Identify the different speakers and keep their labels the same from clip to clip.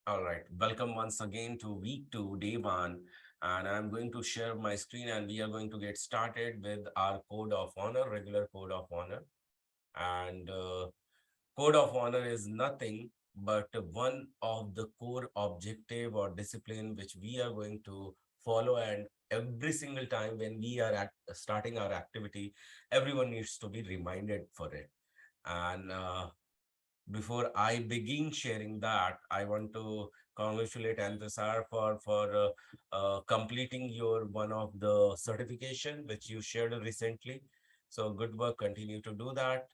Speaker 1: All right, welcome once again to week two, day one, and I'm going to share my screen and we are going to get started with our code of honor, regular code of honor. And code of honor is nothing but one of the core objective or discipline which we are going to follow, and every single time when we are starting our activity, everyone needs to be reminded for it. And before I begin sharing that, I want to congratulate Anthasar for completing your one of the certification which you shared recently. So good work. Continue to do that.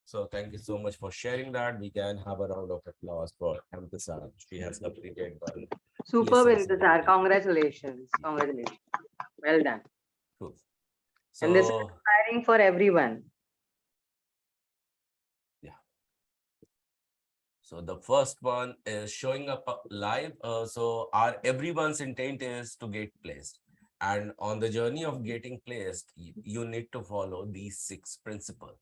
Speaker 1: So thank you so much for sharing that. We can have a round of applause for Anthasar. She has completed one
Speaker 2: Superb,
Speaker 1: EST
Speaker 2: Intezar.
Speaker 1: certification.
Speaker 2: Congratulations. Congratulations. Well done.
Speaker 1: Cool.
Speaker 2: And this is
Speaker 1: So
Speaker 2: inspiring for everyone.
Speaker 1: yeah. So the first one is showing up live. So our everyone's intent is to get placed. And on the journey of getting placed, you need to follow these six principles.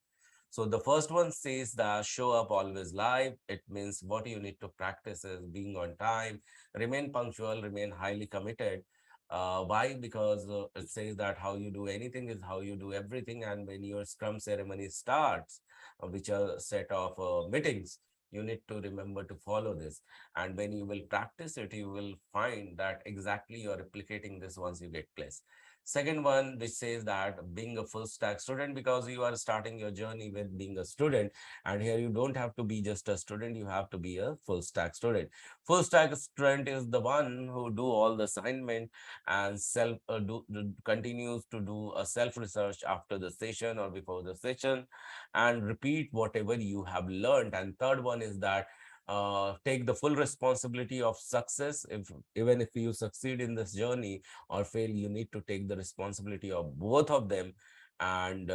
Speaker 1: So the first one says that show up always live. It means what you need to practice is being on time, remain punctual, remain highly committed. Why? Because it says that how you do anything is how you do everything. And when your scrum ceremony starts, which are set of meetings, you need to remember to follow this. And when you will practice it, you will find that exactly you're replicating this once you get placed. Second one, which says that being a full stack student, because you are starting your journey with being a student. And here you don't have to be just a student, you have to be a full stack student. Full stack student is the one who do all the assignment and continues to do a self research after the session or before the session, and repeat whatever you have learned. And third one is that take the full responsibility of success. If even if you succeed in this journey or fail, you need to take the responsibility of both of them. And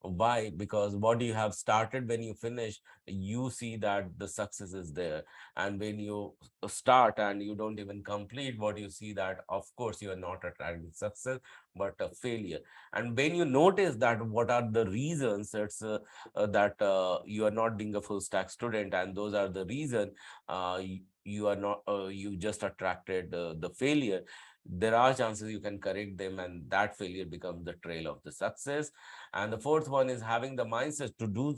Speaker 1: why? Because what you have started, when you finish, you see that the success is there. And when you start and you don't even complete, what you see that of course you are not attracting success but a failure. And when you notice that what are the reasons, it's that you are not being a full stack student, and those are the reason you are not you just attracted the failure. There are chances you can correct them, and that failure becomes the trail of the success. And the fourth one is having the mindset to do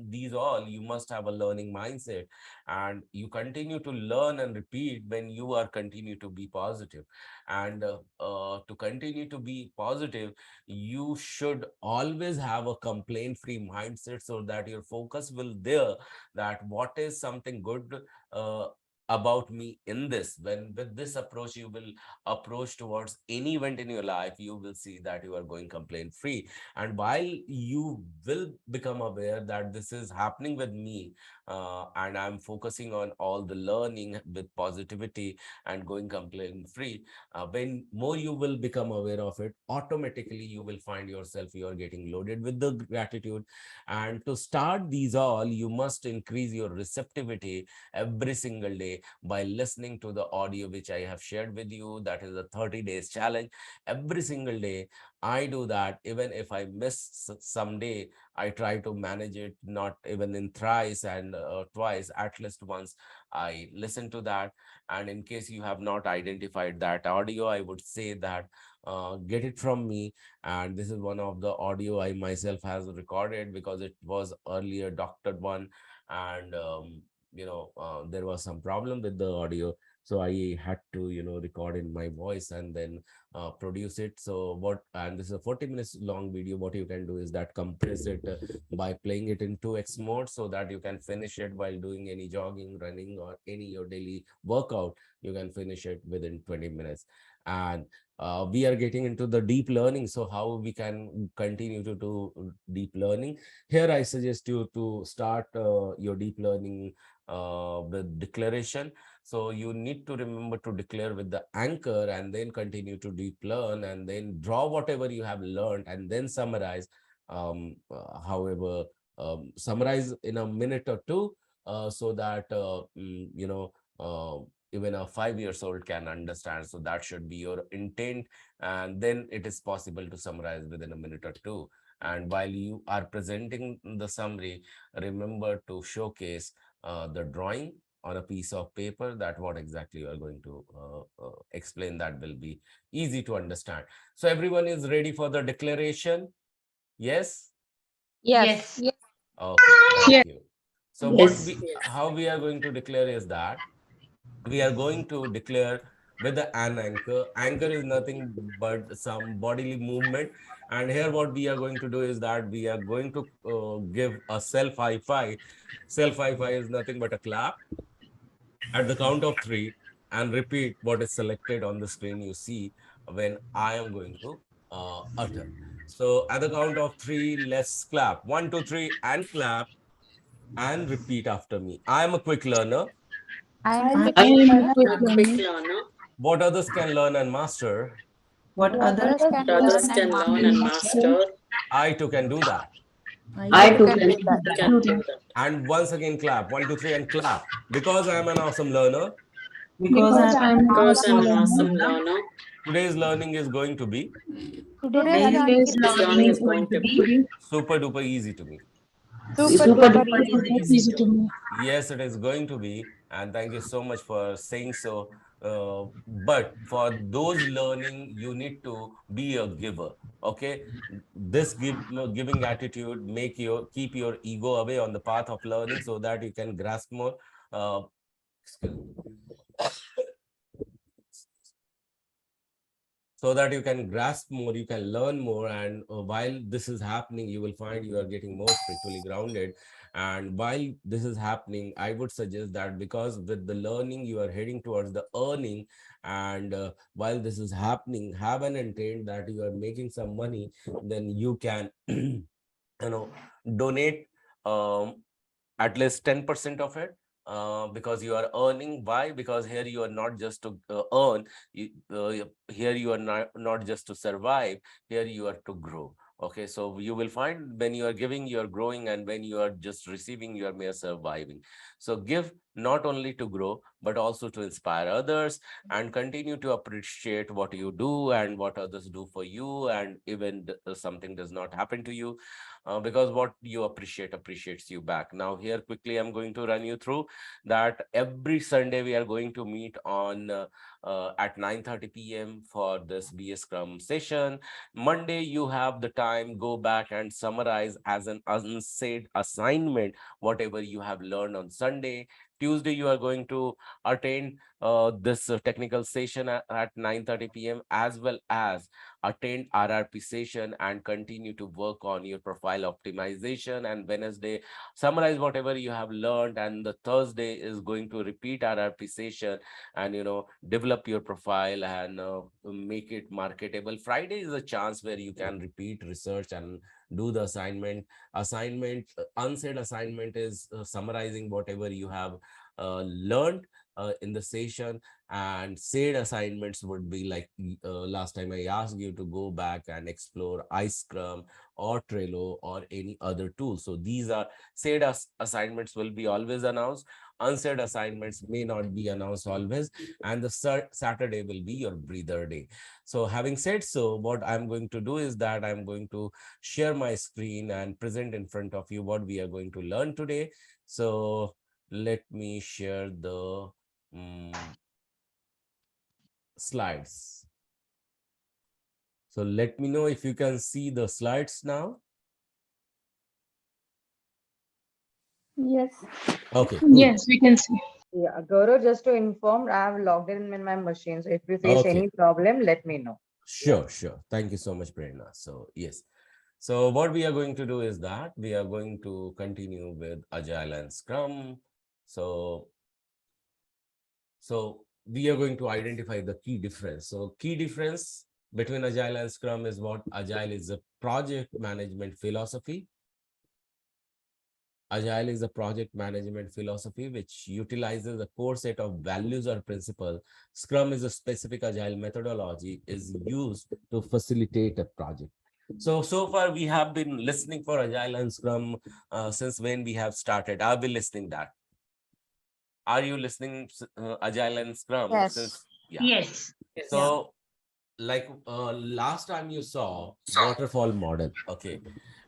Speaker 1: these all. You must have a learning mindset, and you continue to learn and repeat when you are continue to be positive. And to continue to be positive, you should always have a complaint free mindset, so that your focus will there, that what is something good uh, about me in this. When with this approach you will approach towards any event in your life, you will see that you are going complaint free. And while you will become aware that this is happening with me, and I'm focusing on all the learning with positivity and going complaint free, when more you will become aware of it, automatically you will find yourself you are getting loaded with the gratitude. And to start these all, you must increase your receptivity every single day by listening to the audio which I have shared with you. That is a 30 days challenge. Every single day I do that. Even if I miss some day, I try to manage it, not even in thrice and twice, at least once I listen to that. And in case you have not identified that audio, I would say that get it from me. And this is one of the audio I myself has recorded, because it was earlier doctored one. And there was some problem with the audio, so I had to record in my voice and then produce it. So what, and this is a 40 minutes long video. What you can do is that compress it by playing it in 2x mode, so that you can finish it while doing any jogging, running, or any your daily workout. You can finish it within 20 minutes. And we are getting into the deep learning, so how we can continue to do deep learning. Here I suggest you to start your deep learning with declaration. So you need to remember to declare with the anchor, and then continue to deep learn, and then draw whatever you have learned, and then summarize. However, summarize in a minute or two, so that even a 5 years old can understand. So that should be your intent, and then it is possible to summarize within a minute or two. And while you are presenting the summary, remember to showcase the drawing, on a piece of paper, that what exactly you are going to explain, that will be easy to understand. So everyone is ready for the declaration? Yes?
Speaker 3: Yes.
Speaker 1: Okay, thank
Speaker 4: Yes.
Speaker 1: you. So
Speaker 3: Yes.
Speaker 1: how we are going to declare is that we are going to declare with an anchor. Anchor is nothing but some bodily movement. And here what we are going to do is that we are going to give a self high five. Self high five is nothing but a clap at the count of three, and repeat what is selected on the screen you see when I am going to utter. So at the count of three, let's clap. One, two, three, and clap, and repeat after me. I am a quick learner.
Speaker 3: I am
Speaker 4: I
Speaker 3: a
Speaker 4: am
Speaker 3: quick
Speaker 4: a
Speaker 3: learner.
Speaker 4: quick learner.
Speaker 1: What others can learn and master,
Speaker 3: What
Speaker 4: What
Speaker 3: others
Speaker 4: others
Speaker 3: can
Speaker 4: can
Speaker 3: learn and
Speaker 4: learn
Speaker 3: master,
Speaker 4: and master,
Speaker 1: I too can do that.
Speaker 3: I
Speaker 4: I
Speaker 3: too
Speaker 4: too
Speaker 3: can
Speaker 4: can
Speaker 3: do that.
Speaker 4: do that.
Speaker 1: And once again, clap. One, two, three, and clap. Because I am an awesome learner,
Speaker 3: Because
Speaker 4: Because
Speaker 3: I am
Speaker 4: I'm
Speaker 3: an
Speaker 4: an
Speaker 3: awesome
Speaker 4: awesome
Speaker 3: learner,
Speaker 4: learner.
Speaker 1: today's learning is going to be
Speaker 3: today's learning
Speaker 4: Today's
Speaker 3: is going to
Speaker 4: learning
Speaker 3: be
Speaker 4: is going to be
Speaker 1: super duper easy to me.
Speaker 3: super
Speaker 4: super
Speaker 3: duper
Speaker 4: duper
Speaker 3: easy to me.
Speaker 4: easy to me.
Speaker 1: Yes, it is going to be. And thank you so much for saying so. But for those learning, you need to be a giver. Okay. This giving attitude keep your ego away on the path of learning so that you can grasp more. Uh, excuse me. So that you can grasp more, you can learn more. And while this is happening, you will find you are getting more spiritually grounded. And while this is happening, I would suggest that, because with the learning you are heading towards the earning. And while this is happening, have an intent that you are making some money, then you can donate um, at least 10% of it, because you are earning. Why? Because here you are not just to earn, here you are not just to survive, here you are to grow. Okay, so you will find when you are giving, you are growing, and when you are just receiving, you are mere surviving. So give not only to grow, but also to inspire others, and continue to appreciate what you do and what others do for you. And even something does not happen to you, because what you appreciate appreciates you back. Now here quickly I'm going to run you through that. Every Sunday we are going to meet on at 9:30 p.m. for this BS Scrum session. Monday you have the time, go back and summarize as an unsaid assignment whatever you have learned on Sunday. Tuesday you are going to attend this technical session at 9:30 p.m. as well as attend RRP session and continue to work on your profile optimization. And Wednesday, summarize whatever you have learned. And the Thursday is going to repeat RRP session and, develop your profile and make it marketable. Friday is a chance where you can repeat research and do the unsaid assignment is summarizing whatever you have learned in the session. And said assignments would be like, last time I asked you to go back and explore iScrum or Trello or any other tool. So these are said assignments will be always announced. Unsaid assignments may not be announced always. And the Saturday will be your breather day. So having said so, what I'm going to do is that I'm going to share my screen and present in front of you what we are going to learn today. So let me share the slides. So let me know if you can see the slides now.
Speaker 3: Yes.
Speaker 1: Okay, cool.
Speaker 4: Yes, we can see.
Speaker 2: Yeah, Gaurav, just to inform, I have logged in my machine. So if you face
Speaker 1: Okay,
Speaker 2: any problem, let me know.
Speaker 1: sure, sure. Thank you so much, Prerna. So yes. So what we are going to do is that we are going to continue with Agile and Scrum. So, so we are going to identify the key difference. So key difference between Agile and Scrum is what Agile is a project management philosophy. Agile is a project management philosophy which utilizes a core set of values or principles. Scrum is a specific Agile methodology is used to facilitate a project. So far we have been listening for Agile and Scrum since when we have started. I've been listening that. Are you listening Agile and Scrum
Speaker 3: Yes.
Speaker 1: since? Yeah.
Speaker 3: Yes. Yeah.
Speaker 1: So like last time you saw waterfall model, okay,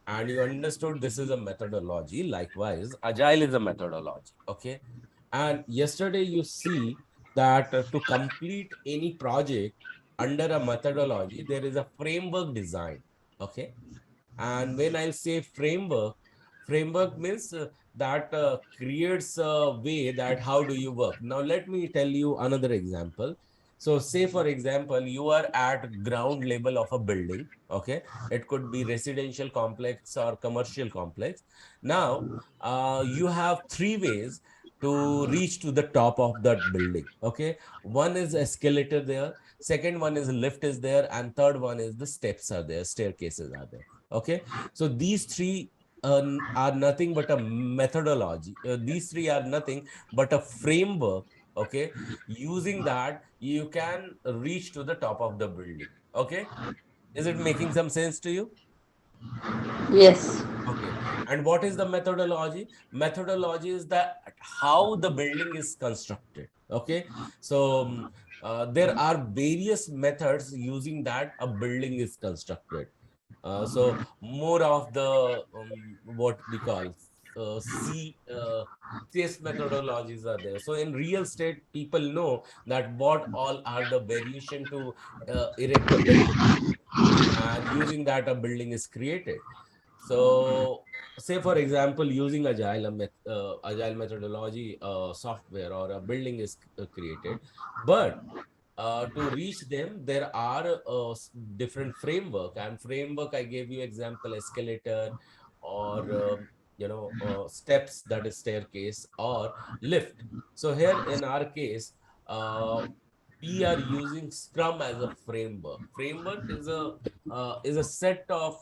Speaker 1: and you understood this is a methodology. Likewise, Agile is a methodology, okay. And yesterday you see that to complete any project under a methodology, there is a framework design. Okay. And when I say framework, framework means that creates a way that how do you work. Now, let me tell you another example. So say, for example, you are at ground level of a building. Okay. It could be residential complex or commercial complex. Now, you have three ways to reach to the top of that building. Okay. One is escalator there. Second one is lift is there. And third one is the steps are there, staircases are there. Okay, so these three are nothing but a methodology. These three are nothing but a framework. Okay, using that you can reach to the top of the building. Okay, is it making some sense to you?
Speaker 4: Yes.
Speaker 1: Okay, and what is the methodology? Methodology is that how the building is constructed. Okay, so there are various methods using that a building is constructed. So more of the what we call CS methodologies are there. So in real estate, people know that what all are the variation to erect a building, and using that a building is created. So say for example, using agile methodology software or a building is created, but to reach them, there are different framework, and framework I gave you example escalator or steps, that is staircase, or lift. So here in our case, uh, we are using Scrum as a framework. Framework is a set of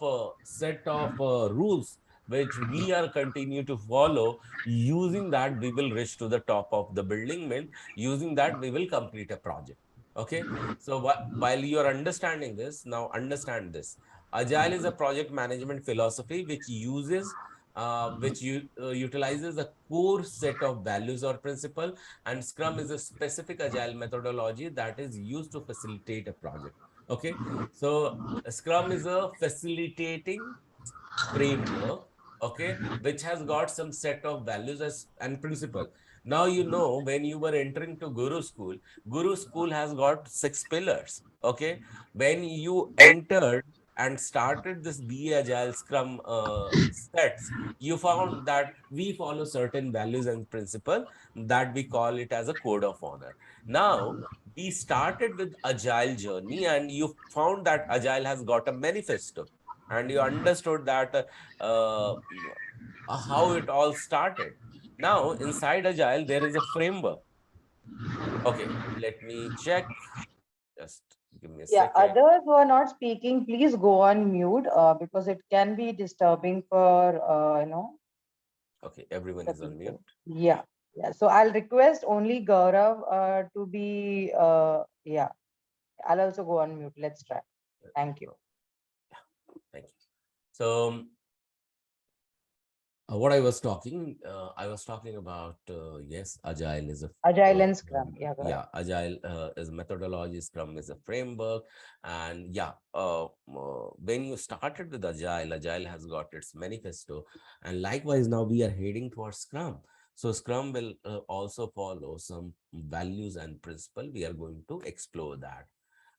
Speaker 1: rules which we are continue to follow. Using that, we will reach to the top of the building. Mean using that, we will complete a project. Okay, so while you are understanding this, now understand this. Agile is a project management philosophy which utilizes a core set of values or principle, and Scrum is a specific agile methodology that is used to facilitate a project. Okay, so Scrum is a facilitating framework, okay, which has got some set of values and principle. Now, when you were entering to Guru School has got 6 pillars. Okay, when you entered and started this BA Agile Scrum sets, you found that we follow certain values and principle that we call it as a code of honor. Now, we started with Agile journey, and you found that Agile has got a manifesto, and you understood that uh, how it all started. Now, inside Agile, there is a framework. Okay, let me check. Just give me a
Speaker 2: Yeah,
Speaker 1: second.
Speaker 2: others who are not speaking, please go on mute because it can be disturbing for
Speaker 1: Okay, everyone
Speaker 2: the
Speaker 1: is on mute.
Speaker 2: people. Yeah, yeah. So I'll request only Gaurav to be yeah. I'll also go on mute. Let's try. Thank you.
Speaker 1: Thank you. So, what I was talking about, yes, Agile is
Speaker 2: Agile and Scrum. Yeah, Gaurav.
Speaker 1: Agile is a methodology, Scrum is a framework, and when you started with Agile has got its manifesto, and likewise now we are heading towards Scrum. So Scrum will also follow some values and principle. We are going to explore that.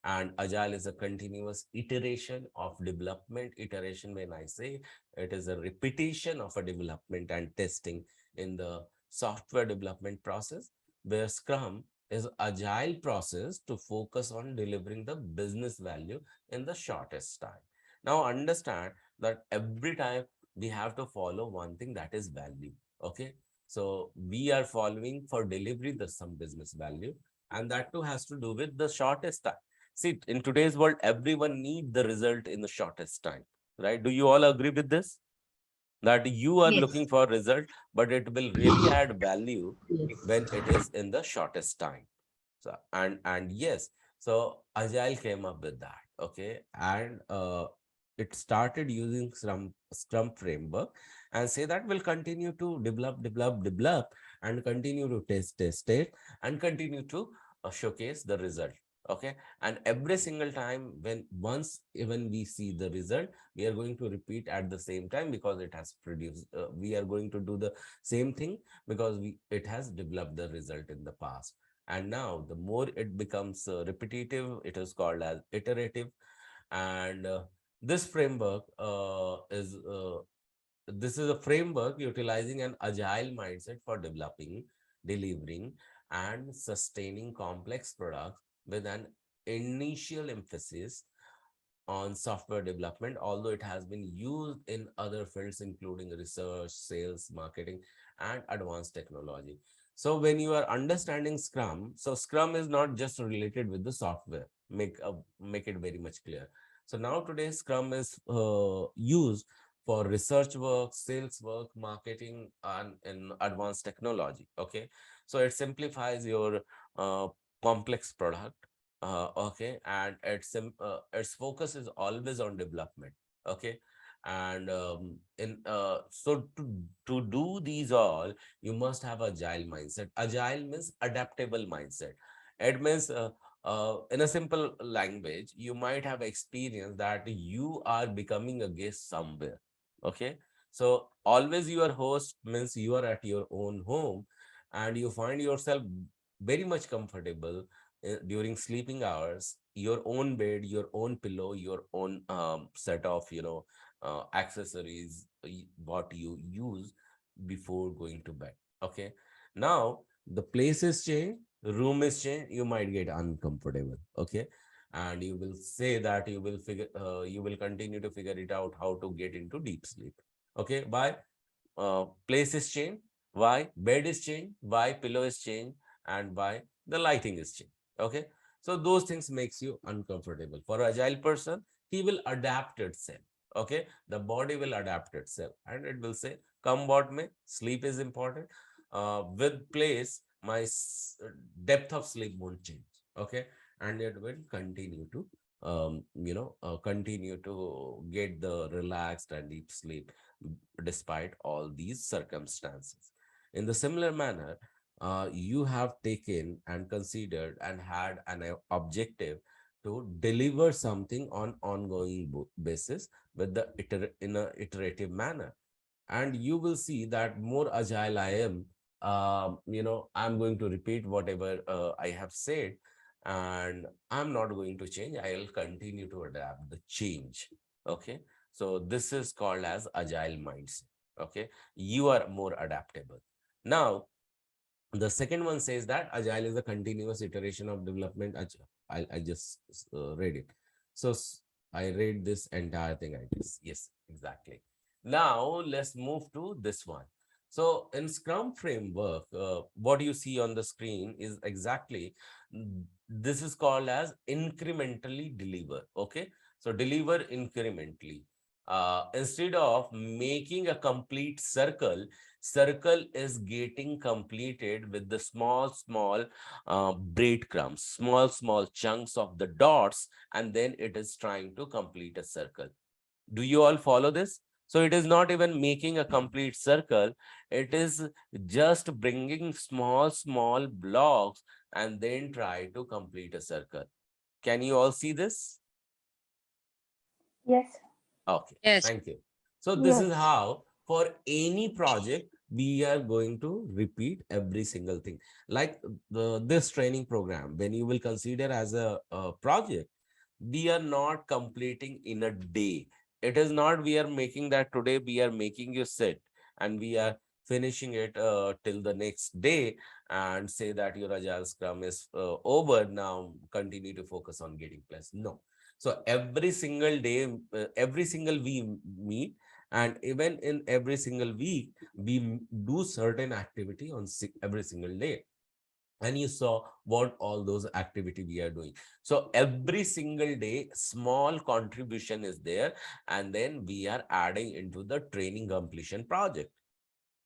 Speaker 1: And Agile is a continuous iteration of development. Iteration, when I say, it is a repetition of a development and testing in the software development process, where Scrum is agile process to focus on delivering the business value in the shortest time. Now understand that every time we have to follow one thing, that is value. Okay, so we are following for delivery the some business value, and that too has to do with the shortest time. See, in today's world, everyone need the result in the shortest time, right? Do you all agree with this? That you are looking
Speaker 4: Yes.
Speaker 1: for result, but it will really add value
Speaker 4: Yes.
Speaker 1: when it is in the shortest time. So, and yes, so Agile came up with that. Okay, and it started using Scrum framework, and say that will continue to develop, and continue to test it, and continue to showcase the result. Okay, and every single time when once even we see the result, we are going to repeat at the same time because it has produced, we are going to do the same thing because it has developed the result in the past. And now the more it becomes repetitive, it is called as iterative. And this framework this is a framework utilizing an agile mindset for developing, delivering, and sustaining complex products with an initial emphasis on software development, although it has been used in other fields, including research, sales, marketing, and advanced technology. So when you are understanding Scrum, so Scrum is not just related with the software. Make it very much clear. So now today Scrum is used for research work, sales work, marketing, and in advanced technology. Okay, so it simplifies your complex product. Okay, and its focus is always on development. Okay, and in so to do these all, you must have agile mindset. Agile means adaptable mindset. It means in a simple language, you might have experienced that you are becoming a guest somewhere. Okay, so always your host means you are at your own home, and you find yourself very much comfortable during sleeping hours, your own bed, your own pillow, your own set of accessories what you use before going to bed. Okay, now the place is changed, the room is changed, you might get uncomfortable. Okay, and you will say that you will continue to figure it out how to get into deep sleep. Okay, why? Place is changed, why bed is changed, why pillow is changed, and why the lighting is changed. Okay, so those things makes you uncomfortable. For agile person, he will adapt itself. Okay, the body will adapt itself and it will say, come what may, sleep is important. With place, my depth of sleep won't change. Okay, and it will continue to continue to get the relaxed and deep sleep despite all these circumstances. In the similar manner, you have taken and considered and had an objective to deliver something on ongoing basis with the in a iterative manner, and you will see that more agile I am, I'm going to repeat whatever I have said, and I'm not going to change. I'll continue to adapt the change. Okay, so this is called as agile mindset. Okay, you are more adaptable. Now the second one says that agile is a continuous iteration of development. I just read it. So I read this entire thing, I guess. Yes, exactly. Now let's move to this one. So in Scrum framework, what you see on the screen is exactly this is called as incrementally deliver. Okay, so deliver incrementally. Instead of making a complete circle is getting completed with the small breadcrumbs, small chunks of the dots, and then it is trying to complete a circle. Do you all follow this? So it is not even making a complete circle, it is just bringing small blocks and then try to complete a circle. Can you all see this?
Speaker 3: Yes.
Speaker 1: Okay,
Speaker 5: Yes.
Speaker 1: thank you. So this is
Speaker 3: Yes.
Speaker 1: how for any project we are going to repeat every single thing. Like this training program, when you will consider as a project, we are not completing in a day. It is not we are making that today, we are making you sit and we are finishing it till the next day and say that your agile scrum is over. Now continue to focus on getting plus. No. So every single day, every single we meet, and even in every single week, we do certain activity on every single day. And you saw what all those activity we are doing. So every single day, small contribution is there, and then we are adding into the training completion project.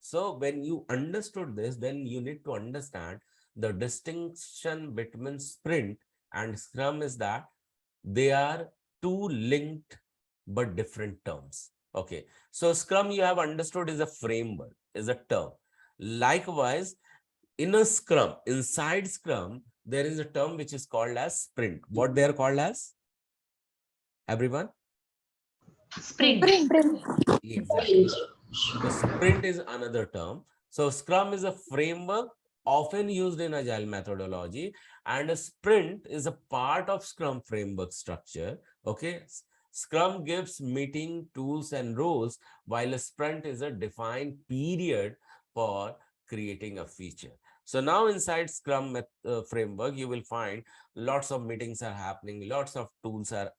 Speaker 1: So when you understood this, then you need to understand the distinction between sprint and scrum is that they are two linked but different terms. Okay, so scrum you have understood is a framework, is a term. Likewise, in a scrum, inside scrum, there is a term which is called as sprint. What they are called as? Everyone?
Speaker 4: Sprint.
Speaker 1: Exactly. The sprint is another term. So Scrum is a framework often used in agile methodology, and a sprint is a part of Scrum framework structure. Okay. Scrum gives meeting tools and roles, while a sprint is a defined period for creating a feature. So now inside Scrum framework, you will find lots of meetings are happening, lots of tools are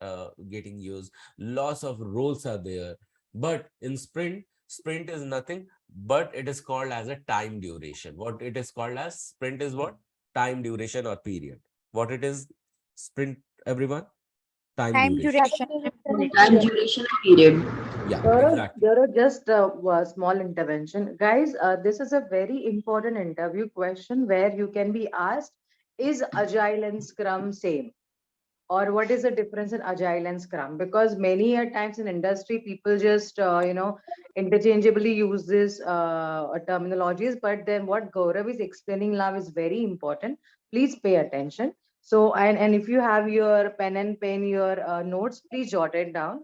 Speaker 1: getting used, lots of roles are there. But in sprint is nothing but it is called as a time duration. What it is called as? Sprint is what? Time duration or period. What it is? Sprint, everyone? Time duration.
Speaker 4: Time duration period.
Speaker 1: Yeah,
Speaker 2: Gaurav,
Speaker 1: exactly.
Speaker 2: Gaurav, just a small intervention. Guys, this is a very important interview question where you can be asked, is Agile and Scrum same? Or what is the difference in Agile and Scrum? Because many a times in industry, people just, interchangeably use this terminologies. But then what Gaurav is explaining now is very important. Please pay attention. So, and if you have your pen, your notes, please jot it down.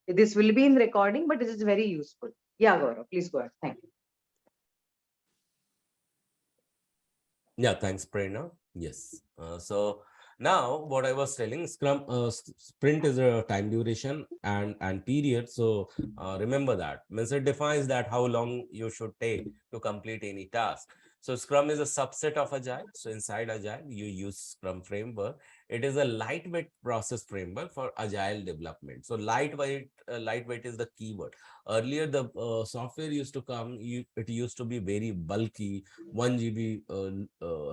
Speaker 2: This will be in recording, but this is very useful. Yeah, Gaurav, please go ahead. Thank you.
Speaker 1: Yeah, thanks, Prerna. Yes. So now what I was telling, Scrum sprint is a time duration and period. So remember that. Means it defines that how long you should take to complete any task. So Scrum is a subset of Agile. So inside Agile, you use Scrum framework. It is a lightweight process framework for Agile development. So lightweight is the keyword. Earlier, the software used to come. It used to be very bulky, 1 GB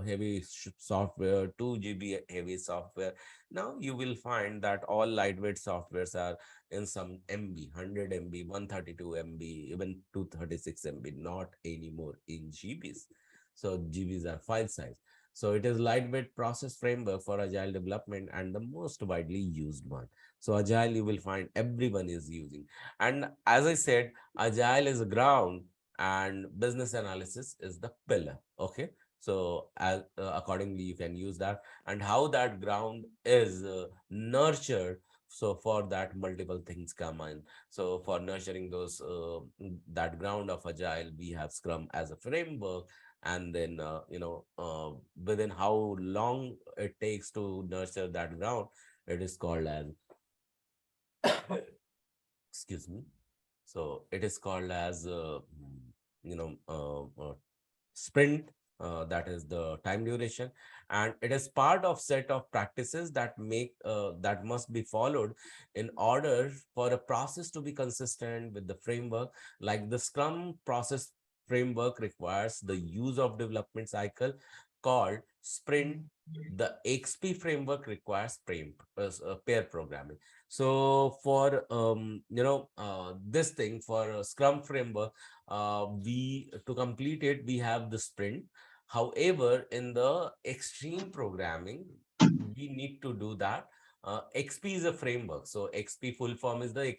Speaker 1: heavy software, 2 GB heavy software. Now you will find that all lightweight softwares are in some MB, 100 MB, 132 MB, even 236 MB, not anymore in GBs. So GBs are file size. So it is lightweight process framework for agile development and the most widely used one. So agile you will find everyone is using. And as I said, agile is a ground and business analysis is the pillar. Okay. So as accordingly you can use that, and how that ground is nurtured. So for that multiple things come in. So for nurturing those that ground of agile, we have Scrum as a framework. And then within how long it takes to nurture that ground, it is called as excuse me. So it is called as sprint. That is the time duration, and it is part of set of practices that must be followed in order for a process to be consistent with the framework. Like the Scrum process framework requires the use of development cycle called sprint. The XP framework requires pair programming. So for this thing for Scrum framework, we to complete it we have the sprint. However, in the extreme programming, we need to do that. XP is a framework, so XP full form is the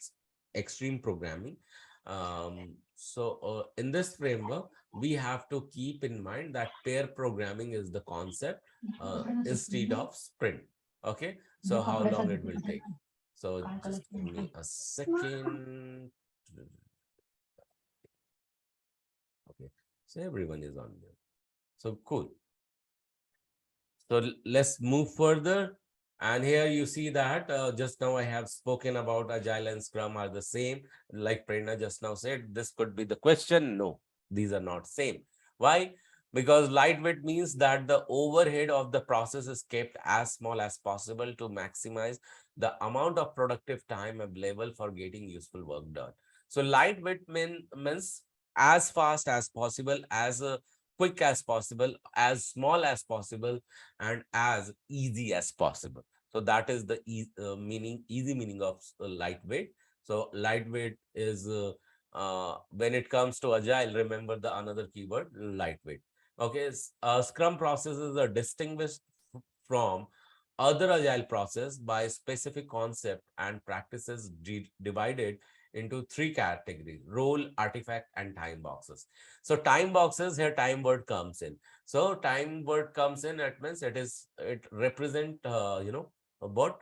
Speaker 1: extreme programming. In this framework, we have to keep in mind that pair programming is the concept instead of sprint. Okay, so how long it will take? So just give me a second. Okay, so everyone is on there. So cool. So let's move further. And here you see that just now I have spoken about Agile and Scrum are the same. Like Prerna just now said, this could be the question. No, these are not same. Why? Because lightweight means that the overhead of the process is kept as small as possible to maximize the amount of productive time available for getting useful work done. So lightweight means as fast as possible, as quick as possible, as small as possible, and as easy as possible. So that is the easy meaning of lightweight. So lightweight is when it comes to agile, remember the another keyword, lightweight. Okay, Scrum processes are distinguished from other agile process by specific concept and practices divided into three categories: role, artifact, and time boxes. So time boxes, here time word comes in. So time word comes in, it means it represent what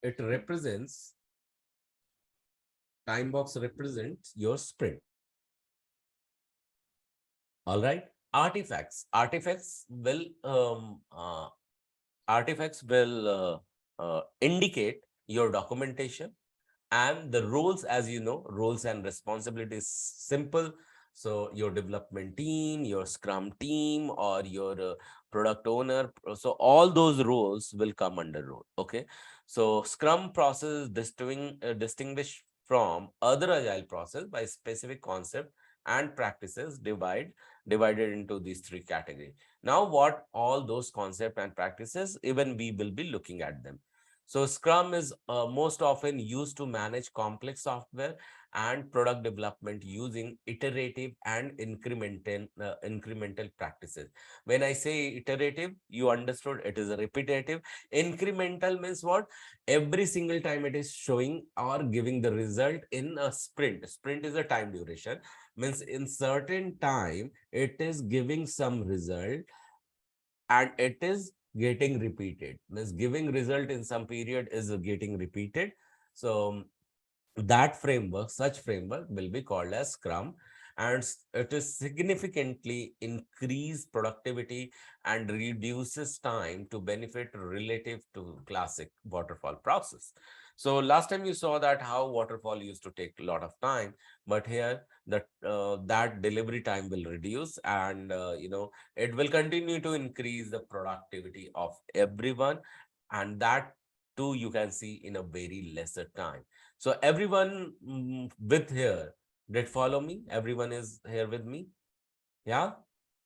Speaker 1: it represents time box represents your sprint. All right. Artifacts will indicate your documentation. And the roles, as you know, roles and responsibilities, simple. So your development team, your scrum team, or your product owner, so all those roles will come under role. Okay. So scrum process is distinguished from other agile process by specific concept and practices divided into these three categories. Now what all those concept and practices, even we will be looking at them. So Scrum is most often used to manage complex software and product development using iterative and incremental practices. When I say iterative, you understood it is a repetitive. Incremental means what? Every single time it is showing or giving the result in a sprint. Sprint is a time duration. Means in certain time, it is giving some result and it is getting repeated. Means giving result in some period is getting repeated. So that framework, such framework will be called as Scrum, and it is significantly increase productivity and reduces time to benefit relative to classic waterfall process. So last time you saw that how waterfall used to take a lot of time, but here that delivery time will reduce, and it will continue to increase the productivity of everyone, and that too you can see in a very lesser time. So everyone with here did follow me? Everyone is here with me? Yeah?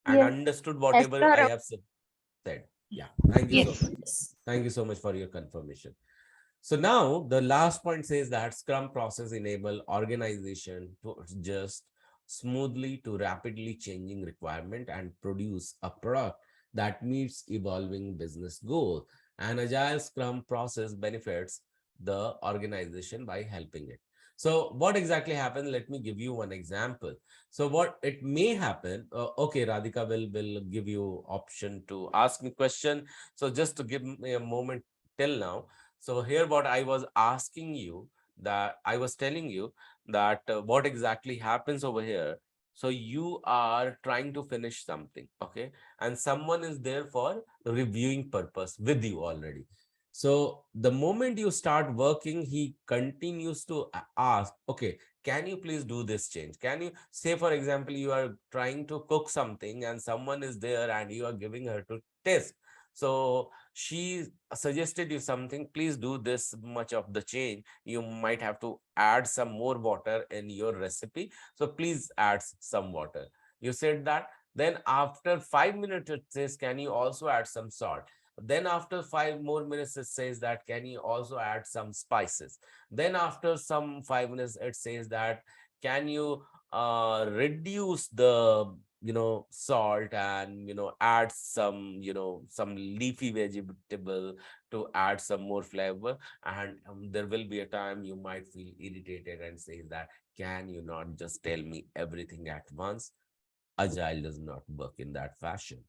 Speaker 1: And
Speaker 3: Yes.
Speaker 1: understood
Speaker 3: Yes,
Speaker 1: whatever I
Speaker 3: sir.
Speaker 1: have said. Yeah. Thank you so
Speaker 4: Yes.
Speaker 1: much. Thank you so much for your confirmation. So now the last point says that Scrum process enable organization to adjust smoothly to rapidly changing requirement and produce a product that meets evolving business goals. And agile Scrum process benefits the organization by helping it. So what exactly happened? Let me give you one example. So what it may happen, okay, Radhika will give you option to ask me question. So just to give me a moment till now. So here what I was asking you, that I was telling you that what exactly happens over here. So you are trying to finish something, okay? And someone is there for reviewing purpose with you already. So the moment you start working, he continues to ask, okay, can you please do this change? Can you say, for example, you are trying to cook something and someone is there and you are giving her to taste. So she suggested you something, please do this much of the change. You might have to add some more water in your recipe. So please add some water. You said that. Then after 5 minutes, it says, can you also add some salt? Then after 5 more minutes, it says that, can you also add some spices? Then after some 5 minutes, it says that, can you reduce the salt and add some some leafy vegetable to add some more flavor. And there will be a time you might feel irritated and say that, can you not just tell me everything at once? Agile does not work in that fashion.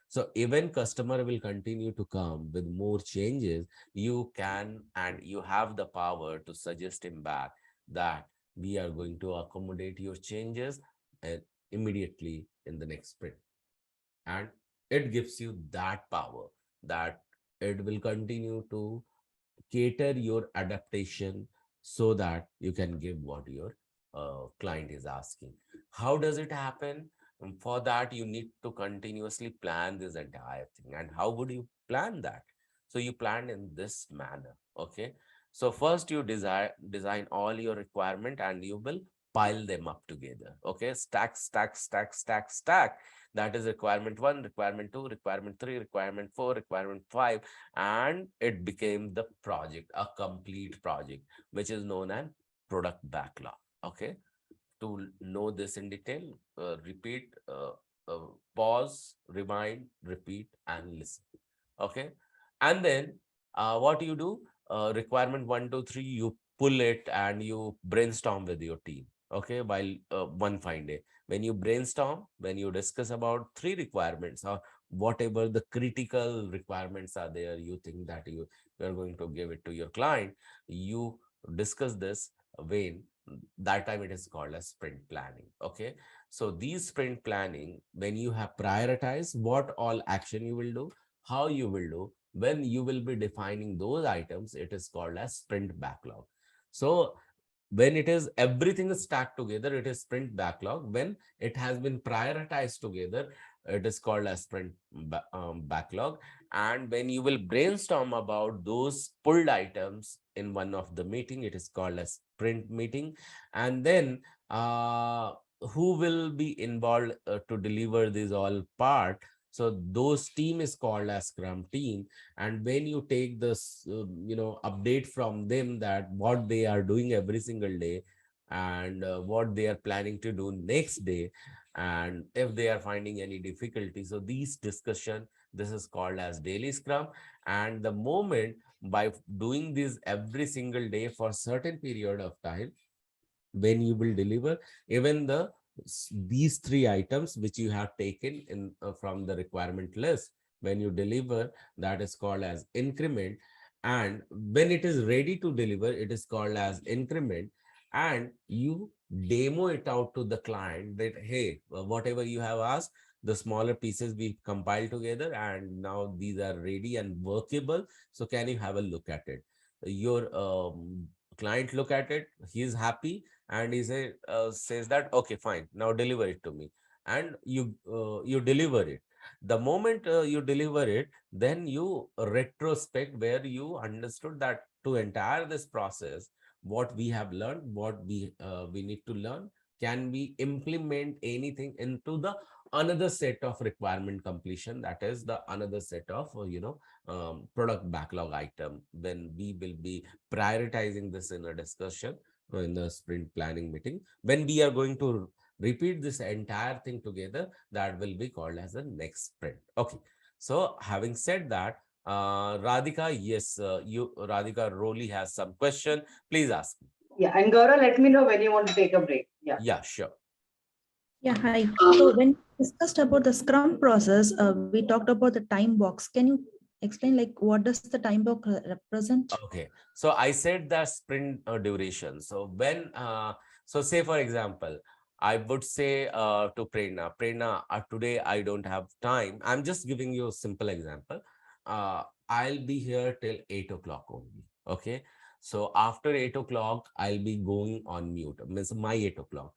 Speaker 1: So even customer will continue to come with more changes, you can and you have the power to suggest him back that we are going to accommodate your changes and immediately in the next sprint. And it gives you that power that it will continue to cater your adaptation so that you can give what your client is asking. How does it happen? For that, you need to continuously plan this entire thing. And how would you plan that? So you plan in this manner. Okay. So first you design all your requirement and you will pile them up together. Okay. Stack, stack, stack, stack, stack. That is requirement one, requirement two, requirement three, requirement four, requirement five, and it became the project, a complete project, which is known as product backlog. Okay. To know this in detail, repeat, pause, rewind, repeat, and listen. Okay. And then what you do, requirement one, two, three, you pull it and you brainstorm with your team. Okay, while one fine day, when you brainstorm, when you discuss about three requirements or whatever the critical requirements are there, you think that you are going to give it to your client, you discuss this when that time it is called as sprint planning. Okay, so these sprint planning, when you have prioritized what all action you will do, how you will do, when you will be defining those items, it is called as sprint backlog. So when it is everything is stacked together, it is sprint backlog. When it has been prioritized together, it is called as sprint backlog. And when you will brainstorm about those pulled items in one of the meeting, it is called as sprint meeting. And then who will be involved to deliver this all part, so those team is called as scrum team. And when you take this update from them that what they are doing every single day, and what they are planning to do next day, and if they are finding any difficulty, so these discussion, this is called as daily scrum. And the moment by doing this every single day for certain period of time, when you will deliver even these three items which you have taken in from the requirement list, when you deliver, that is called as increment. And when it is ready to deliver, it is called as increment. And you demo it out to the client that, hey, whatever you have asked, the smaller pieces we compile together, and now these are ready and workable, so can you have a look at it? Your client look at it, he is happy, and says that, okay, fine, now deliver it to me. And you deliver it. The moment you deliver it, then you retrospect where you understood that to entire this process, what we have learned, what we need to learn, can we implement anything into the another set of requirement completion, that is the another set of product backlog item. Then we will be prioritizing this in a discussion in the sprint planning meeting. When we are going to repeat this entire thing together, that will be called as the next sprint. Okay, so having said that, Radhika, yes, Radhika Roli has some question. Please ask.
Speaker 2: Yeah, and Gaurav, let me know when you want to take a break. Yeah.
Speaker 1: Yeah, sure.
Speaker 3: Yeah, hi. So when we discussed about the Scrum process, we talked about the time box. Can you explain like what does the time box represent?
Speaker 1: Okay, so I said the sprint duration. So so say for example, I would say to Prerna, today I don't have time. I'm just giving you a simple example. I'll be here till 8 o'clock only. Okay, so after 8 o'clock, I'll be going on mute. Means my 8 o'clock.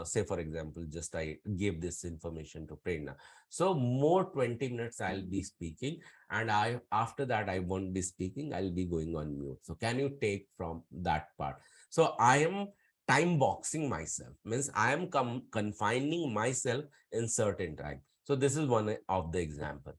Speaker 1: Say for example, just I gave this information to Prerna. So more 20 minutes I'll be speaking, and I after that I won't be speaking, I'll be going on mute. So can you take from that part? So I am time boxing myself, means I am confining myself in certain time. So this is one of the example.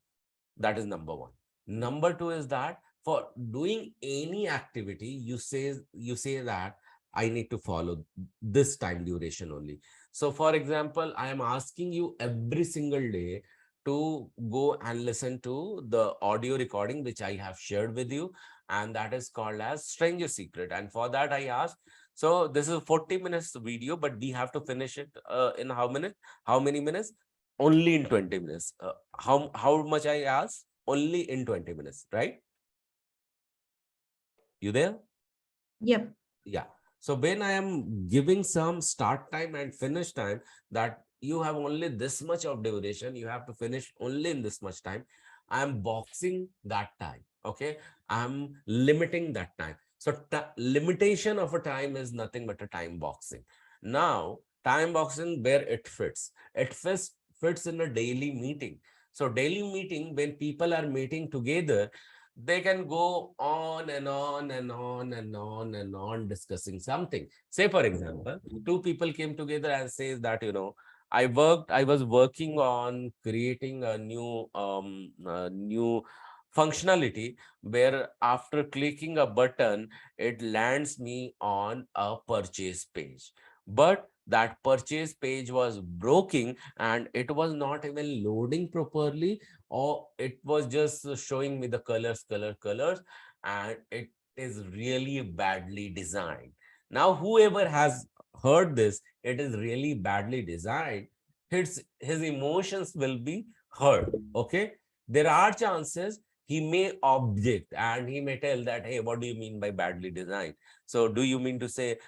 Speaker 1: That is number one. Number two is that for doing any activity, you say that I need to follow this time duration only. So for example, I am asking you every single day to go and listen to the audio recording which I have shared with you, and that is called as Stranger Secret. And for that I asked, so this is 40 minutes video, but we have to finish it in how minutes? How many minutes? Only in 20 minutes. How much I asked? Only in 20 minutes, right? You there?
Speaker 3: Yep.
Speaker 1: Yeah. So when I am giving some start time and finish time, that you have only this much of duration, you have to finish only in this much time, I am boxing that time. Okay, I'm limiting that time. So limitation of a time is nothing but a time boxing. Now time boxing, where it fits in a daily meeting. So daily meeting, when people are meeting together, they can go on and on and on and on and on discussing something. Say for example, two people came together and says that, I was working on creating a new functionality, where after clicking a button, it lands me on a purchase page. But that purchase page was broken, and it was not even loading properly, or it was just showing me the colors, and is really badly designed. Now, whoever has heard this, it is really badly designed, his emotions will be hurt. Okay. There are chances he may object and he may tell that, hey, what do you mean by badly designed? So, do you mean to say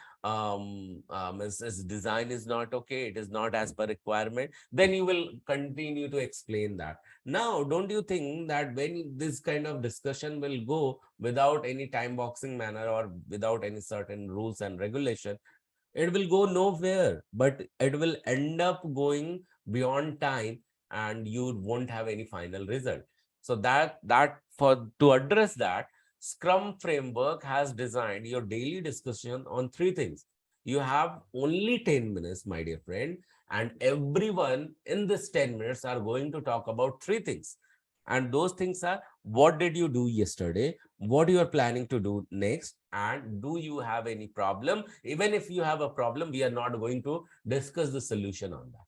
Speaker 1: his design is not okay, it is not as per requirement? Then you will continue to explain that. Now, don't you think that when this kind of discussion will go without any time boxing manner or without any certain rules and regulation, it will go nowhere, but it will end up going beyond time and you won't have any final result. So that for to address that, Scrum framework has designed your daily discussion on three things. You have only 10 minutes, my dear friend, and everyone in this 10 minutes are going to talk about three things. And those things are: what did you do yesterday, what you are planning to do next, and do you have any problem? Even if you have a problem, we are not going to discuss the solution on that,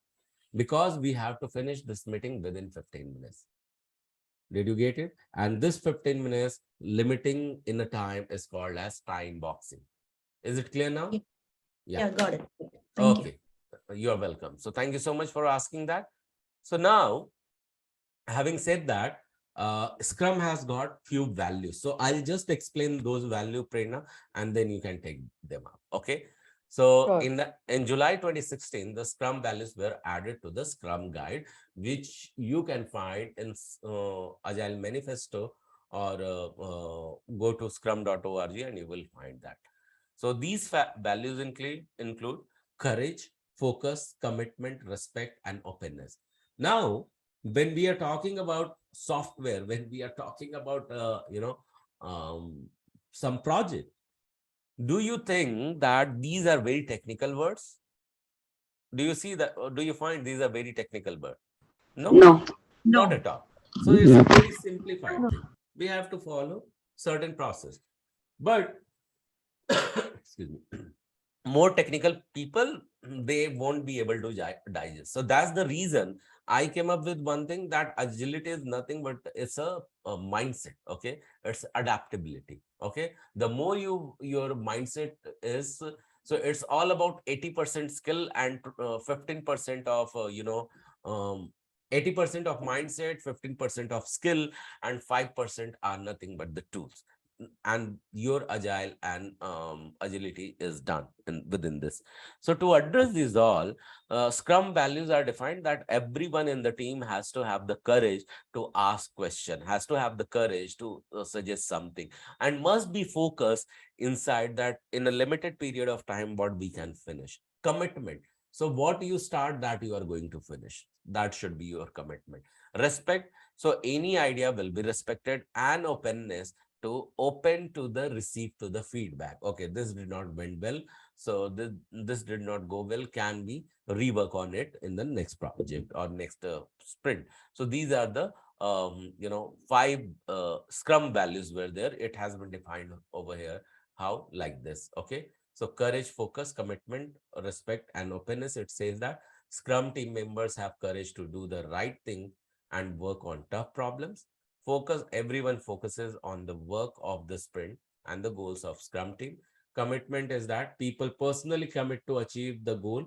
Speaker 1: because we have to finish this meeting within 15 minutes. Did you get it? And this 15 minutes limiting in a time is called as time boxing. Is it clear now?
Speaker 3: Yeah,
Speaker 1: Yeah.
Speaker 3: got it. Thank you.
Speaker 1: Okay. You're welcome. So thank you so much for asking that. So now, having said that, Scrum has got few values. So I'll just explain those value, Prerna, and then you can take them up. Okay. So
Speaker 2: Sure.
Speaker 1: in July 2016, the Scrum values were added to the Scrum guide, which you can find in Agile Manifesto, or go to scrum.org and you will find that. So these values include courage, focus, commitment, respect, and openness. Now, when we are talking about software, when we are talking about um, some project, do you think that these are very technical words? Do you see that, or do you find these are very technical words? No,
Speaker 4: No.
Speaker 1: not
Speaker 3: No.
Speaker 1: at all. So it's a very simplified thing. We have to follow certain process, but excuse me, more technical people, they won't be able to digest. So that's the reason I came up with one thing, that agility is nothing but it's a mindset. Okay, it's adaptability. Okay, the more your mindset is, so it's all about 80% skill and 15% of um 80% of mindset, 15% of skill, and 5% are nothing but the tools. And your agile and agility is done within this. So to address these all, Scrum values are defined that everyone in the team has to have the courage to ask question, has to have the courage to suggest something, and must be focused inside that in a limited period of time what we can finish. Commitment. So what you start, that you are going to finish. That should be your commitment. Respect. So any idea will be respected, and openness, to open to the receive to the feedback. Okay, this did not went well, so this did not go well, can we rework on it in the next project or next sprint? So these are the five Scrum values were there. It has been defined over here, how, like this. Okay, so courage, focus, commitment, respect, and openness. It says that Scrum team members have courage to do the right thing and work on tough problems. Focus, everyone focuses on the work of the sprint and the goals of Scrum team. Commitment is that people personally commit to achieve the goal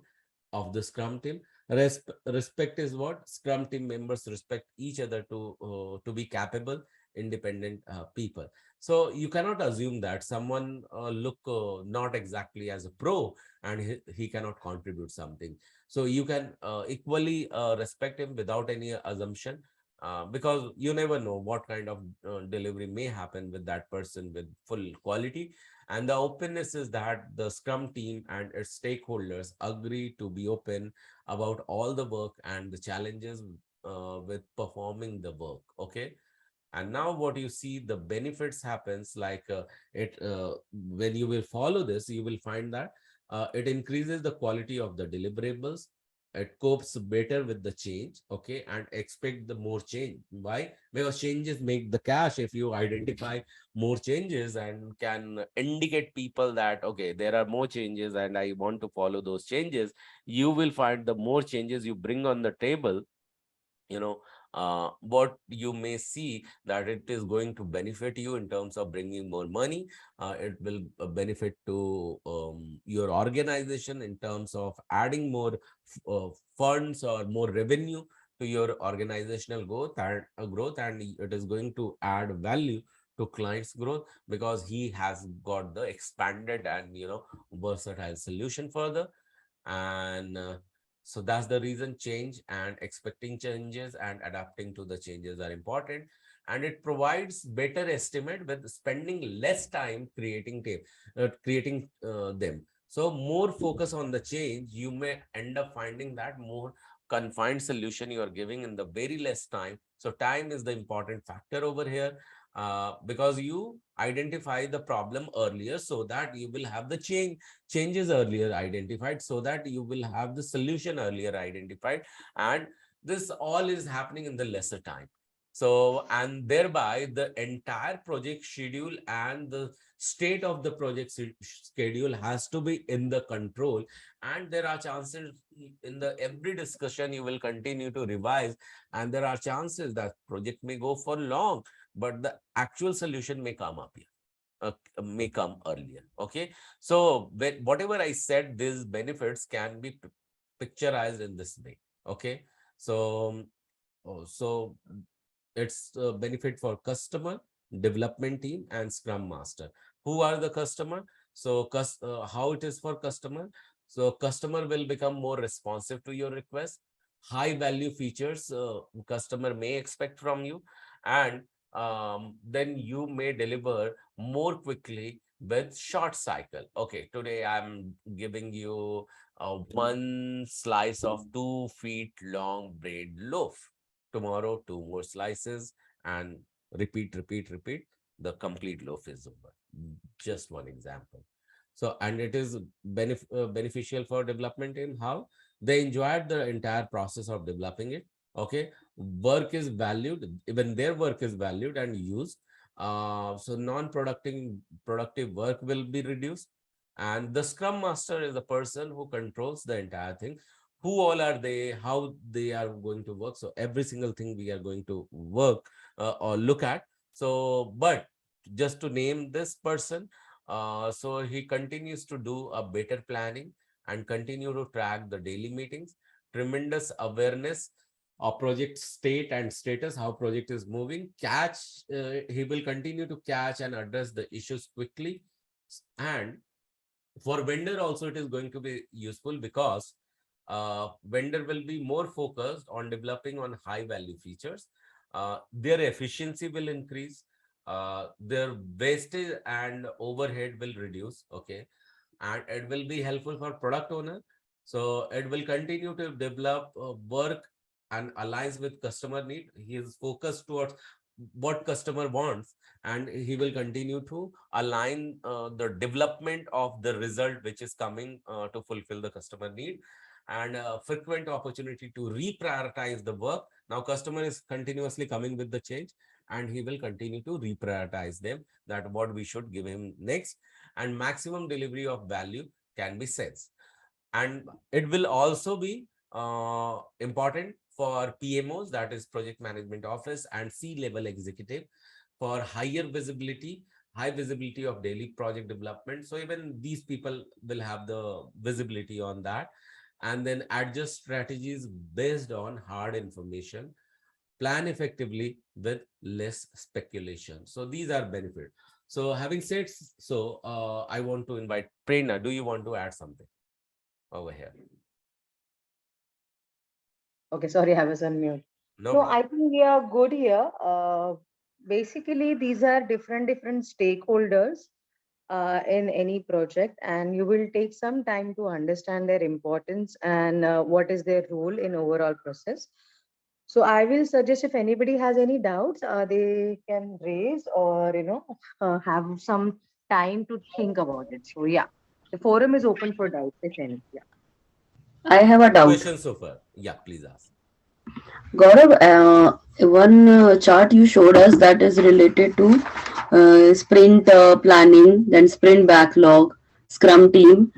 Speaker 1: of the Scrum team. Respect is what? Scrum team members respect each other to be capable, independent people. So you cannot assume that someone look not exactly as a pro and he cannot contribute something. So you can equally respect him without any assumption, because you never know what kind of delivery may happen with that person with full quality. And the openness is that the Scrum team and its stakeholders agree to be open about all the work and the challenges with performing the work. Okay. And now what you see, the benefits happens like it when you will follow this, you will find that it increases the quality of the deliverables. It copes better with the change. Okay, and expect the more change. Why? Because changes make the cash. If you identify more changes and can indicate people that, okay, there are more changes and I want to follow those changes, you will find the more changes you bring on the table, you know what you may see that it is going to benefit you in terms of bringing more money. It will benefit to your organization in terms of adding more funds or more revenue to your organizational growth, and it is going to add value to clients growth because he has got the expanded and versatile solution further. And so that's the reason change and expecting changes and adapting to the changes are important. And it provides better estimate with spending less time creating them. So more focus on the change, you may end up finding that more confined solution you are giving in the very less time. So time is the important factor over here, because you identify the problem earlier so that you will have the changes earlier identified, so that you will have the solution earlier identified, and this all is happening in the lesser time. So, and thereby the entire project schedule and the state of the project schedule has to be in the control. And there are chances in the every discussion you will continue to revise, and there are chances that project may go for long, but the actual solution may come up here, may come earlier. Okay, so whatever I said, these benefits can be picturized in this way. Okay, so so it's a benefit for customer, development team, and scrum master. Who are the customer? So how it is for customer? So customer will become more responsive to your request. High value features customer may expect from you, and then you may deliver more quickly with short cycle. Okay, today I'm giving you one slice of 2 feet long bread loaf. Tomorrow, two more slices, and repeat. The complete loaf is over. Just one example. So, and it is beneficial for development team. How? They enjoyed the entire process of developing it. Okay, work is valued, even their work is valued and used. So productive work will be reduced. And the scrum master is the person who controls the entire thing. Who all are they, how they are going to work? So every single thing we are going to work or look at. So but just to name this person, so he continues to do a better planning and continue to track the daily meetings, tremendous awareness of project state and status, how project is moving, he will continue to catch and address the issues quickly. And for vendor also it is going to be useful, because vendor will be more focused on developing on high value features. Their efficiency will increase, their wastage and overhead will reduce. Okay, and it will be helpful for product owner. So it will continue to develop work and aligns with customer need. He is focused towards what customer wants, and he will continue to align the development of the result which is coming to fulfill the customer need. And frequent opportunity to reprioritize the work. Now customer is continuously coming with the change, and he will continue to reprioritize them, that what we should give him next. And maximum delivery of value can be sensed. And it will also be important for PMOs, that is project management office, and C-level executive, for high visibility of daily project development. So even these people will have the visibility on that, and then adjust strategies based on hard information, plan effectively with less speculation. So these are benefits. So having said so, I want to invite Prerna. Do you want to add something over here?
Speaker 2: Okay, sorry, I was on mute.
Speaker 1: No
Speaker 2: No,
Speaker 1: problem.
Speaker 2: I think we are good here. Basically, these are different stakeholders in any project, and you will take some time to understand their importance and what is their role in overall process. So I will suggest, if anybody has any doubts, they can raise, or have some time to think about it. So yeah, the forum is open for doubts if any. Yeah.
Speaker 4: I have a
Speaker 1: Any
Speaker 4: doubt.
Speaker 1: questions so far? Yeah, please ask.
Speaker 4: Gaurav, one chart you showed us that is related to sprint planning, then sprint backlog, Scrum team.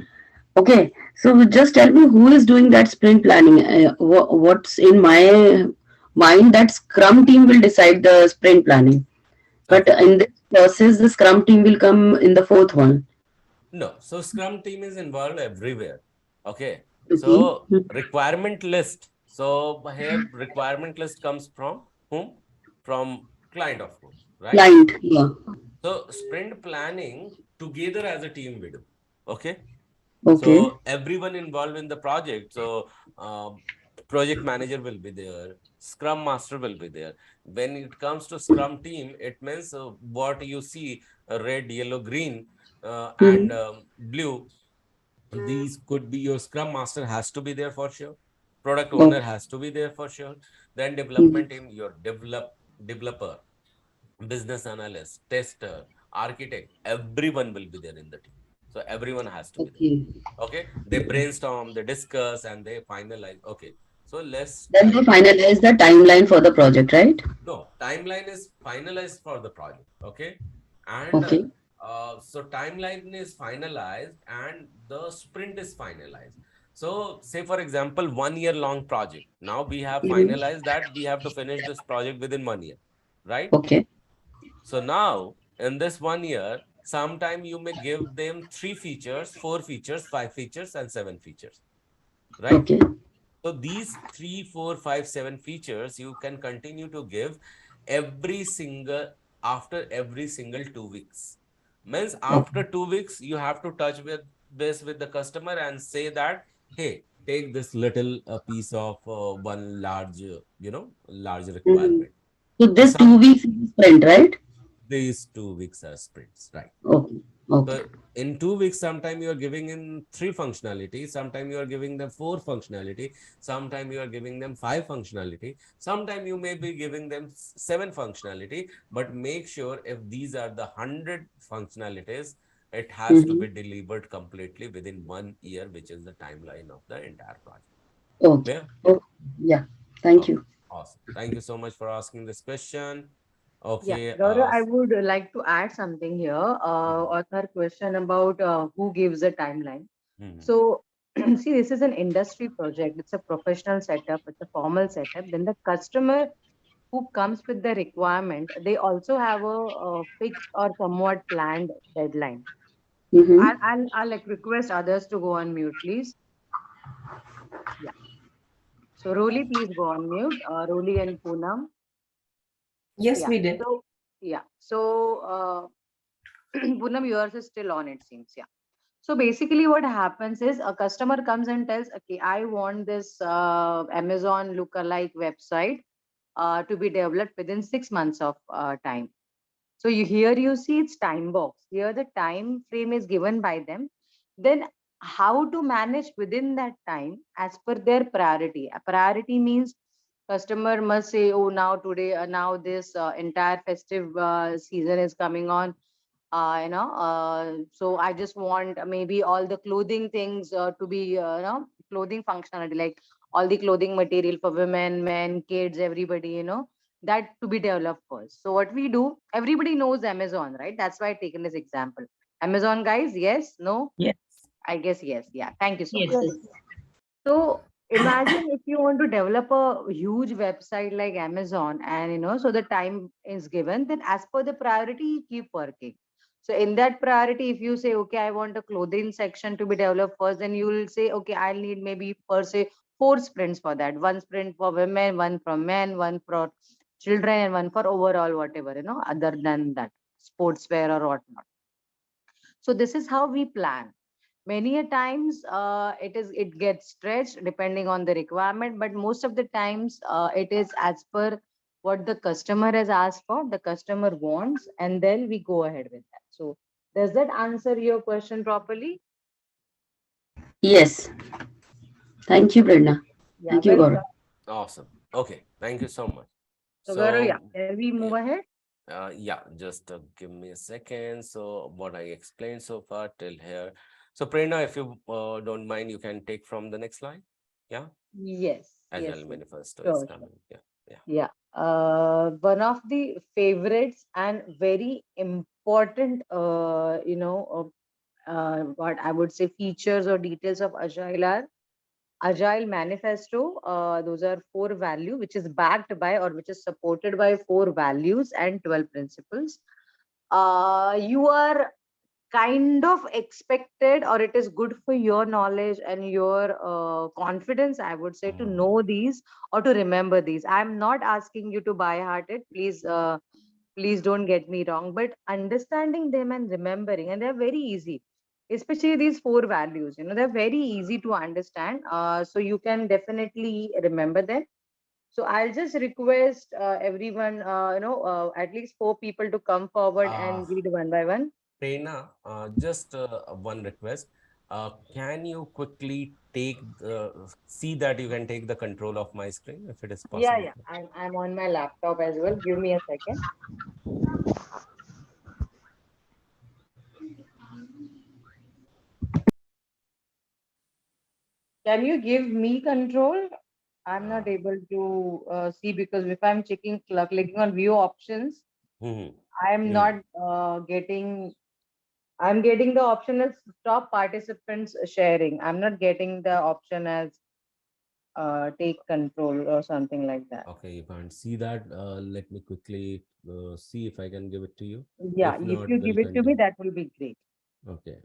Speaker 4: Okay, so just tell me who is doing that sprint planning. What's in my mind that Scrum team will decide the sprint planning. But
Speaker 1: Okay.
Speaker 4: in this process, the Scrum team will come in the fourth one.
Speaker 1: No, so Scrum team is involved everywhere. Okay.
Speaker 4: Okay.
Speaker 1: So requirement list. So here requirement list comes from whom? From client, of course, right?
Speaker 4: Client. Yeah.
Speaker 1: So sprint planning together as a team we do. Okay.
Speaker 4: Okay.
Speaker 1: So everyone involved in the project. So project manager will be there. Scrum master will be there. When it comes to Scrum team, it means what you see, red, yellow, green, and
Speaker 4: Mhm.
Speaker 1: blue. These could be your Scrum master has to be there for sure. Product owner
Speaker 4: Okay.
Speaker 1: has to be there for sure. Then
Speaker 4: Mhm.
Speaker 1: development team, your developer, business analyst, tester, architect, everyone will be there in the team. So everyone has to be there.
Speaker 4: Okay.
Speaker 1: Okay. They brainstorm, they discuss, and they finalize. Okay. So let's
Speaker 4: Then they
Speaker 1: take a
Speaker 4: finalize the timeline for the project, right?
Speaker 1: no, timeline is finalized for the project. Okay. And
Speaker 4: Okay.
Speaker 1: so timeline is finalized and the sprint is finalized. So, say for example, 1 year long project. Now we have
Speaker 4: Mhm.
Speaker 1: finalized that we have to finish this project within 1 year, right?
Speaker 4: Okay.
Speaker 1: So now in this 1 year, sometime you may give them 3 features, 4 features, 5 features, and 7 features, right?
Speaker 4: Okay.
Speaker 1: So these 3, 4, 5, 7 features you can continue to give every single after every single 2 weeks. Means after
Speaker 4: Okay.
Speaker 1: 2 weeks, you have to touch with this with the customer and say that, hey, take this little piece of one large, large
Speaker 4: Mhm.
Speaker 1: requirement.
Speaker 4: So
Speaker 1: So
Speaker 4: this
Speaker 1: some
Speaker 4: 2 weeks is sprint, right?
Speaker 1: these 2 weeks are sprints, right?
Speaker 4: Okay. Okay.
Speaker 1: So in 2 weeks, sometime you are giving in three functionality, sometime you are giving them four functionality, sometime you are giving them five functionality, sometime you may be giving them seven functionality, but make sure if these are the 100 functionalities, it has to
Speaker 4: Mhm.
Speaker 1: be delivered completely within 1 year, which is the timeline of the entire project.
Speaker 4: Okay.
Speaker 1: Clear?
Speaker 4: Okay. Yeah. Thank
Speaker 1: Okay,
Speaker 4: you.
Speaker 1: awesome. Thank you so much for asking this question.
Speaker 2: Yeah,
Speaker 1: Okay,
Speaker 2: Gaurav, I would like to add something here
Speaker 1: mhm,
Speaker 2: on her question about who gives a timeline.
Speaker 1: mhm,
Speaker 2: So, see, this is an industry project. It's a professional setup. It's a formal setup. Then the customer who comes with the requirement, they also have a fixed or somewhat planned deadline. So
Speaker 4: Mm-hmm.
Speaker 2: I'll like request others to go on mute, please. Yeah. So Roli, please go on mute. Roli and Poonam.
Speaker 5: Yes,
Speaker 2: Yeah.
Speaker 5: we did.
Speaker 2: So yeah. So Poonam, yours is still on, it seems. Yeah. So basically, what happens is a customer comes and tells, okay, I want this Amazon lookalike website to be developed within 6 months of time. So you see it's time box. Here the time frame is given by them. Then how to manage within that time as per their priority. A priority means customer must say, oh, now today, now this entire festive season is coming on. So I just want maybe all the clothing things to be, clothing functionality, like all the clothing material for women, men, kids, everybody, that to be developed first. So what we do, everybody knows Amazon, right? That's why I taken this example. Amazon guys, yes, no?
Speaker 5: Yes,
Speaker 2: I guess yes. Yeah. Thank you so much.
Speaker 5: yes,
Speaker 3: Yes.
Speaker 5: yes.
Speaker 2: So imagine if you want to develop a huge website like Amazon, and so the time is given, then as per the priority, you keep working. So in that priority, if you say, okay, I want a clothing section to be developed first, then you will say, okay, I'll need maybe per se 4 sprints for that. One sprint for women, one for men, one for children, and one for overall whatever, other than that, sportswear or whatnot. So this is how we plan. Many a times it gets stretched depending on the requirement, but most of the times it is as per what the customer has asked for, the customer wants, and then we go ahead with that. So does that answer your question properly?
Speaker 4: Yes. Thank you, Prerna.
Speaker 2: Yeah,
Speaker 4: Thank you,
Speaker 2: welcome.
Speaker 4: Gaurav.
Speaker 1: awesome. Okay, thank you so much.
Speaker 2: So Gaurav, yeah,
Speaker 1: So,
Speaker 2: can we move
Speaker 1: yeah,
Speaker 2: ahead?
Speaker 1: yeah, just give me a second. So, what I explained so far till here. So, Prerna, if you don't mind, you can take from the next slide. Yeah,
Speaker 2: Yes, yes,
Speaker 1: Agile
Speaker 2: yes.
Speaker 1: Manifesto is
Speaker 2: Sure, sure.
Speaker 1: coming. Yeah, yeah.
Speaker 2: Yeah. One of the favorites and very important, what I would say features or details of Agile are Agile Manifesto. Those are 4 values, which is backed by or which is supported by 4 values and 12 principles. You are kind of expected, or it is good for your knowledge and your confidence, I would say, to know these or to remember these. I'm not asking you to by heart it. Please don't get me wrong, but understanding them and remembering, and they're very easy, especially these 4 values, they're very easy to understand. So you can definitely remember them. So I'll just request everyone, at least 4 people to come forward
Speaker 1: Uh,
Speaker 2: and read one by one.
Speaker 1: Prerna, just one request. Can you quickly see that you can take the control of my screen if it is
Speaker 2: Yeah,
Speaker 1: possible?
Speaker 2: yeah. I'm on my laptop as well. Give me a second. Can you give me control? I'm not
Speaker 1: Uh,
Speaker 2: able to see, because if I'm clicking on view options,
Speaker 1: hmm
Speaker 2: I'm
Speaker 1: Yeah.
Speaker 2: not getting. I'm getting the option as stop participants sharing. I'm not getting the option as take control or something like that.
Speaker 1: Okay, you can't see that. Let me quickly see if I can give it to you.
Speaker 2: Yeah,
Speaker 1: If
Speaker 2: if
Speaker 1: not,
Speaker 2: you
Speaker 1: we'll
Speaker 2: give it to me,
Speaker 1: continue.
Speaker 2: that will be great.
Speaker 1: Okay.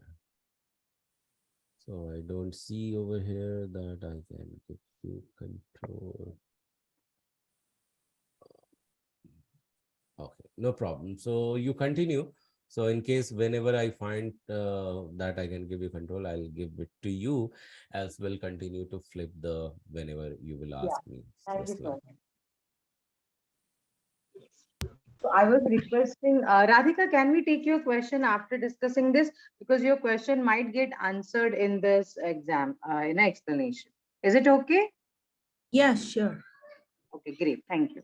Speaker 1: So I don't see over here that I can give you control. Okay, no problem. So you continue. So in case whenever I find that I can give you control, I'll give it to you. Else we'll continue to flip the whenever you will
Speaker 2: Yeah,
Speaker 1: ask me.
Speaker 2: thank you
Speaker 1: Just like
Speaker 2: so much. So I was requesting, Radhika, can we take your question after discussing this? Because your question might get answered in this exam, in an explanation. Is it okay?
Speaker 3: Yeah, sure.
Speaker 2: Okay, great. Thank you.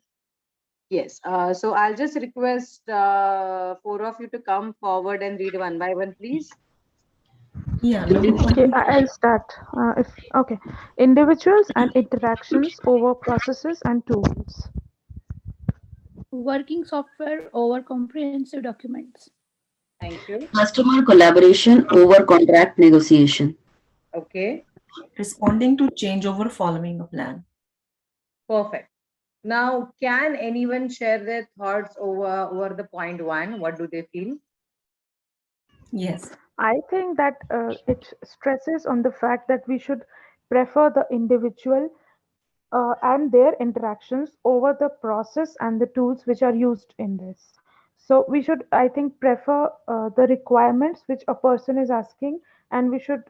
Speaker 2: Yes. So I'll just request 4 of you to come forward and read one by one, please.
Speaker 3: Yeah, number
Speaker 5: Okay,
Speaker 3: one.
Speaker 5: I'll start. If okay, individuals and interactions over processes and tools.
Speaker 6: Working software over comprehensive documents.
Speaker 2: Thank you.
Speaker 4: Customer collaboration over contract negotiation.
Speaker 2: Okay,
Speaker 7: Responding to change over following a plan.
Speaker 2: perfect. Now, can anyone share their thoughts over the point 1? What do they feel?
Speaker 7: Yes.
Speaker 5: I think that it stresses on the fact that we should prefer the individual and their interactions over the process and the tools which are used in this. So we should, I think, prefer the requirements which a person is asking, and we should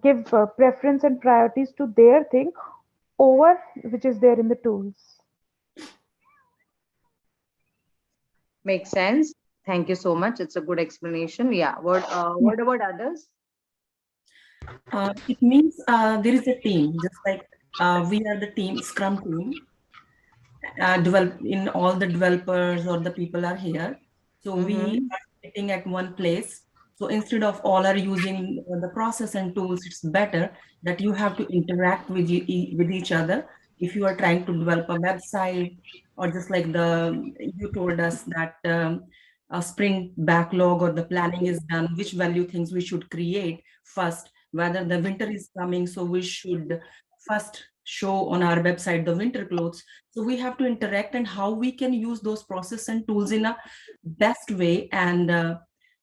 Speaker 5: give preference and priorities to their thing over which is there in the tools.
Speaker 2: Makes sense. Thank you so much. It's a good explanation. Yeah.
Speaker 5: Yeah.
Speaker 2: What about others?
Speaker 7: It means there is a team, just like we are the team, Scrum team, develop in all the developers or the people are here. So we
Speaker 2: Mm-hmm.
Speaker 7: are sitting at one place. So instead of all are using the process and tools, it's better that you have to interact with with each other. If you are trying to develop a website, or just like you told us that a sprint backlog or the planning is done, which value things we should create first, whether the winter is coming, so we should first show on our website the winter clothes. So we have to interact and how we can use those process and tools in a best way. And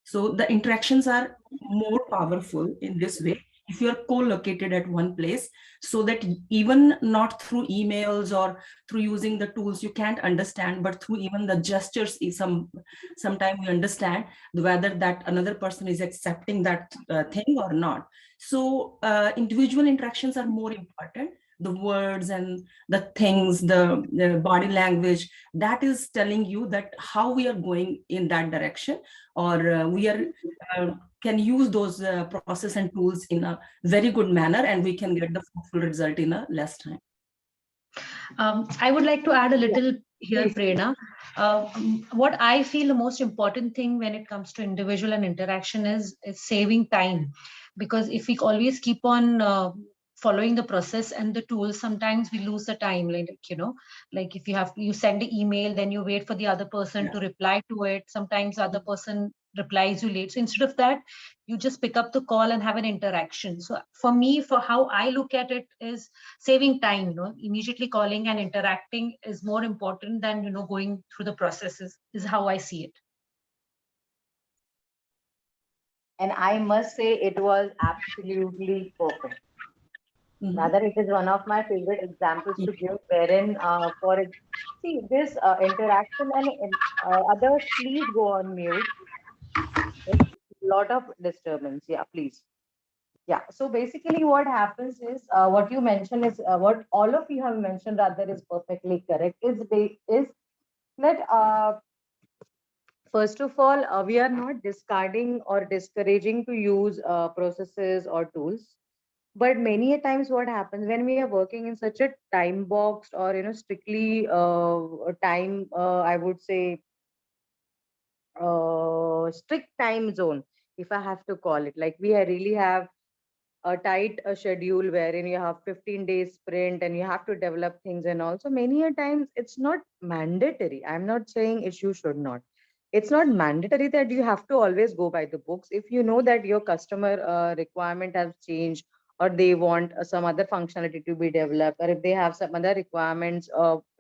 Speaker 7: so the interactions are more powerful in this way if you are co-located at one place, so that even not through emails or through using the tools you can't understand, but through even the gestures is sometimes you understand whether that another person is accepting that thing or not. So individual interactions are more important. The words and the things, the body language, that is telling you that how we are going in that direction, or we are can use those process and tools in a very good manner, and we can get the fruitful result in a less time.
Speaker 8: I would like to add a
Speaker 2: Yeah,
Speaker 8: little here,
Speaker 2: please.
Speaker 8: Prerna. What I feel the most important thing when it comes to individual and interaction is saving time. Because if we always keep on following the process and the tools, sometimes we lose the time. Like if you send an email, then you wait for the other person
Speaker 7: Yeah.
Speaker 8: to reply to it. Sometimes the other person replies you late. So instead of that, you just pick up the call and have an interaction. So for me, for how I look at it is saving time, immediately calling and interacting is more important than, going through the processes, is how I see it.
Speaker 2: And I must say it was absolutely perfect.
Speaker 7: Mhm.
Speaker 2: Rather, it is one of my favorite examples to give, wherein see this interaction and others, please go on mute. There's a lot of disturbance. Yeah, please. Yeah. So basically, what happens is what you mentioned is what all of you have mentioned. Rather, is perfectly correct. Is that first of all, we are not discarding or discouraging to use processes or tools, but many a times what happens when we are working in such a time boxed or strictly time I would say strict time zone, if I have to call it, like really have a tight schedule wherein you have 15 days sprint and you have to develop things, and also many a times it's not mandatory. I'm not saying you should not. It's not mandatory that you have to always go by the books. If you know that your customer requirement has changed, or they want some other functionality to be developed, or if they have some other requirements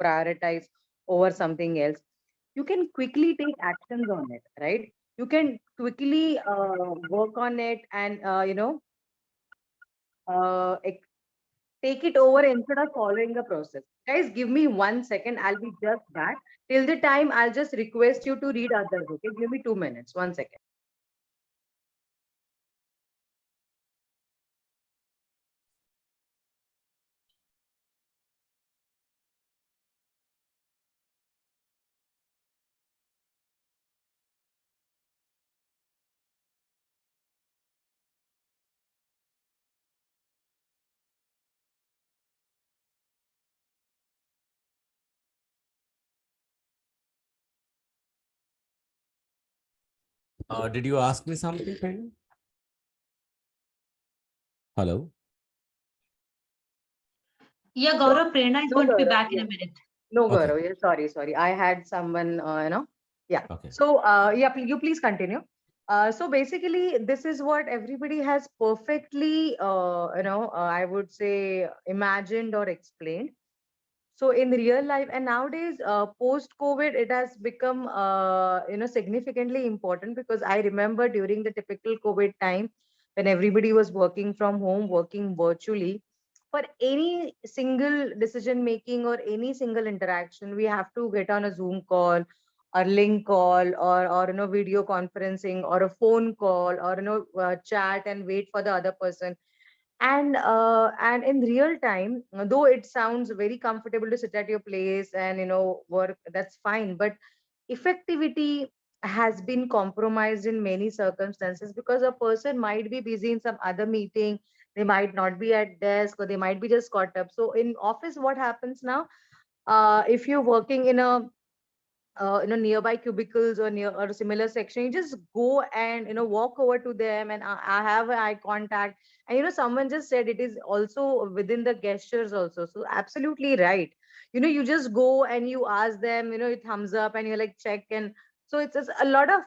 Speaker 2: prioritized over something else, you can quickly take actions on it, right? You can quickly work on it and uh, ex- take it over instead of following the process. Guys, give me 1 second. I'll be just back. Till the time, I'll just request you to read others. Okay, give me 2 minutes. 1 second.
Speaker 1: Did you ask me something, Prerna? Hello?
Speaker 8: Yeah,
Speaker 2: No,
Speaker 8: Gaurav, Prerna is
Speaker 2: no,
Speaker 8: going to be
Speaker 2: Gaurav.
Speaker 8: back in a
Speaker 2: Yes.
Speaker 8: minute.
Speaker 2: No,
Speaker 1: Okay.
Speaker 2: Gaurav. Yeah, sorry. I had someone, Yeah.
Speaker 1: Okay.
Speaker 2: So, yeah, you please continue. So basically, this is what everybody has perfectly, I would say, imagined or explained. So in real life, and nowadays, post COVID, it has become significantly important, because I remember during the typical COVID time, when everybody was working from home, working virtually, for any single decision making or any single interaction, we have to get on a Zoom call or link call, or video conferencing, or a phone call, or chat and wait for the other person. And in real time, though it sounds very comfortable to sit at your place and work, that's fine, but effectivity has been compromised in many circumstances, because a person might be busy in some other meeting, they might not be at desk, or they might be just caught up. So in office, what happens now, if you're working in a nearby cubicles or near or a similar section, you just go and walk over to them, and I have eye contact. And someone just said it is also within the gestures also, so absolutely right. You just go and you ask them, you thumbs up, and you're like check. And so it's just a lot of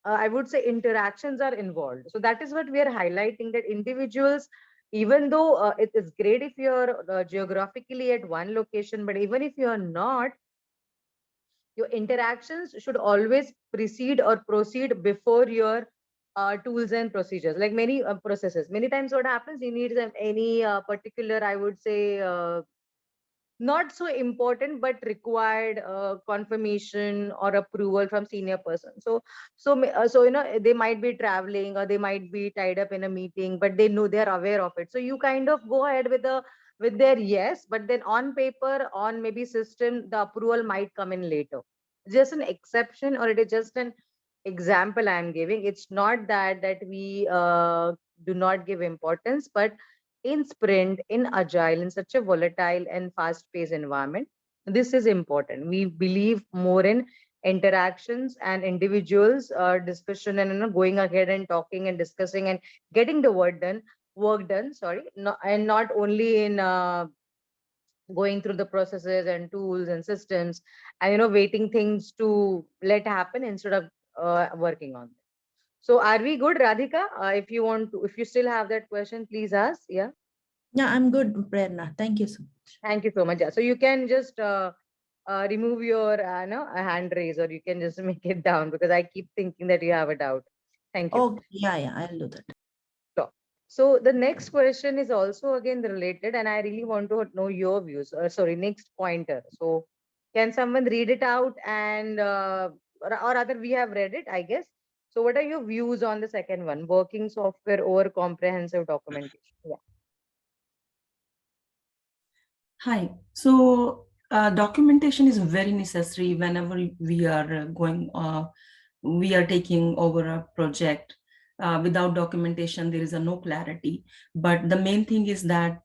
Speaker 2: I would say interactions are involved. So that is what we are highlighting, that individuals, even though it is great if you're geographically at one location, but even if you're not, your interactions should always precede or proceed before your tools and procedures, like many processes. Many times what happens, you need any particular, I would say, not so important but required confirmation or approval from senior person. So they might be traveling, or they might be tied up in a meeting, but they know, they're aware of it, so you kind of go ahead with their yes, but then on paper, on maybe system, the approval might come in later. Just an exception, or it is just an example I'm giving. It's not that we do not give importance, but in sprint, in agile, in such a volatile and fast paced environment, this is important. We believe more in interactions and individuals discussion, and going ahead and talking and discussing and getting the work done, sorry, no, and not only in going through the processes and tools and systems, and waiting things to let happen instead of working on them. So are we good, Radhika? If you want to, if you still have that question, please ask. Yeah.
Speaker 3: Yeah, I'm good, Prerna. Thank you so much.
Speaker 2: Thank you so much. Yeah. So you can just remove your no, hand raise, or you can just make it down, because I keep thinking that you have a doubt. Thank you.
Speaker 3: Oh, yeah, I'll do that.
Speaker 2: Sure. So the next question is also again related, and I really want to know your views. Sorry, next pointer. So can someone read it out, and or rather we have read it, I guess. So what are your views on the second one, working software over comprehensive documentation? Yeah.
Speaker 7: Hi. So documentation is very necessary whenever we are we are taking over a project. Without documentation, there is no clarity. But the main thing is that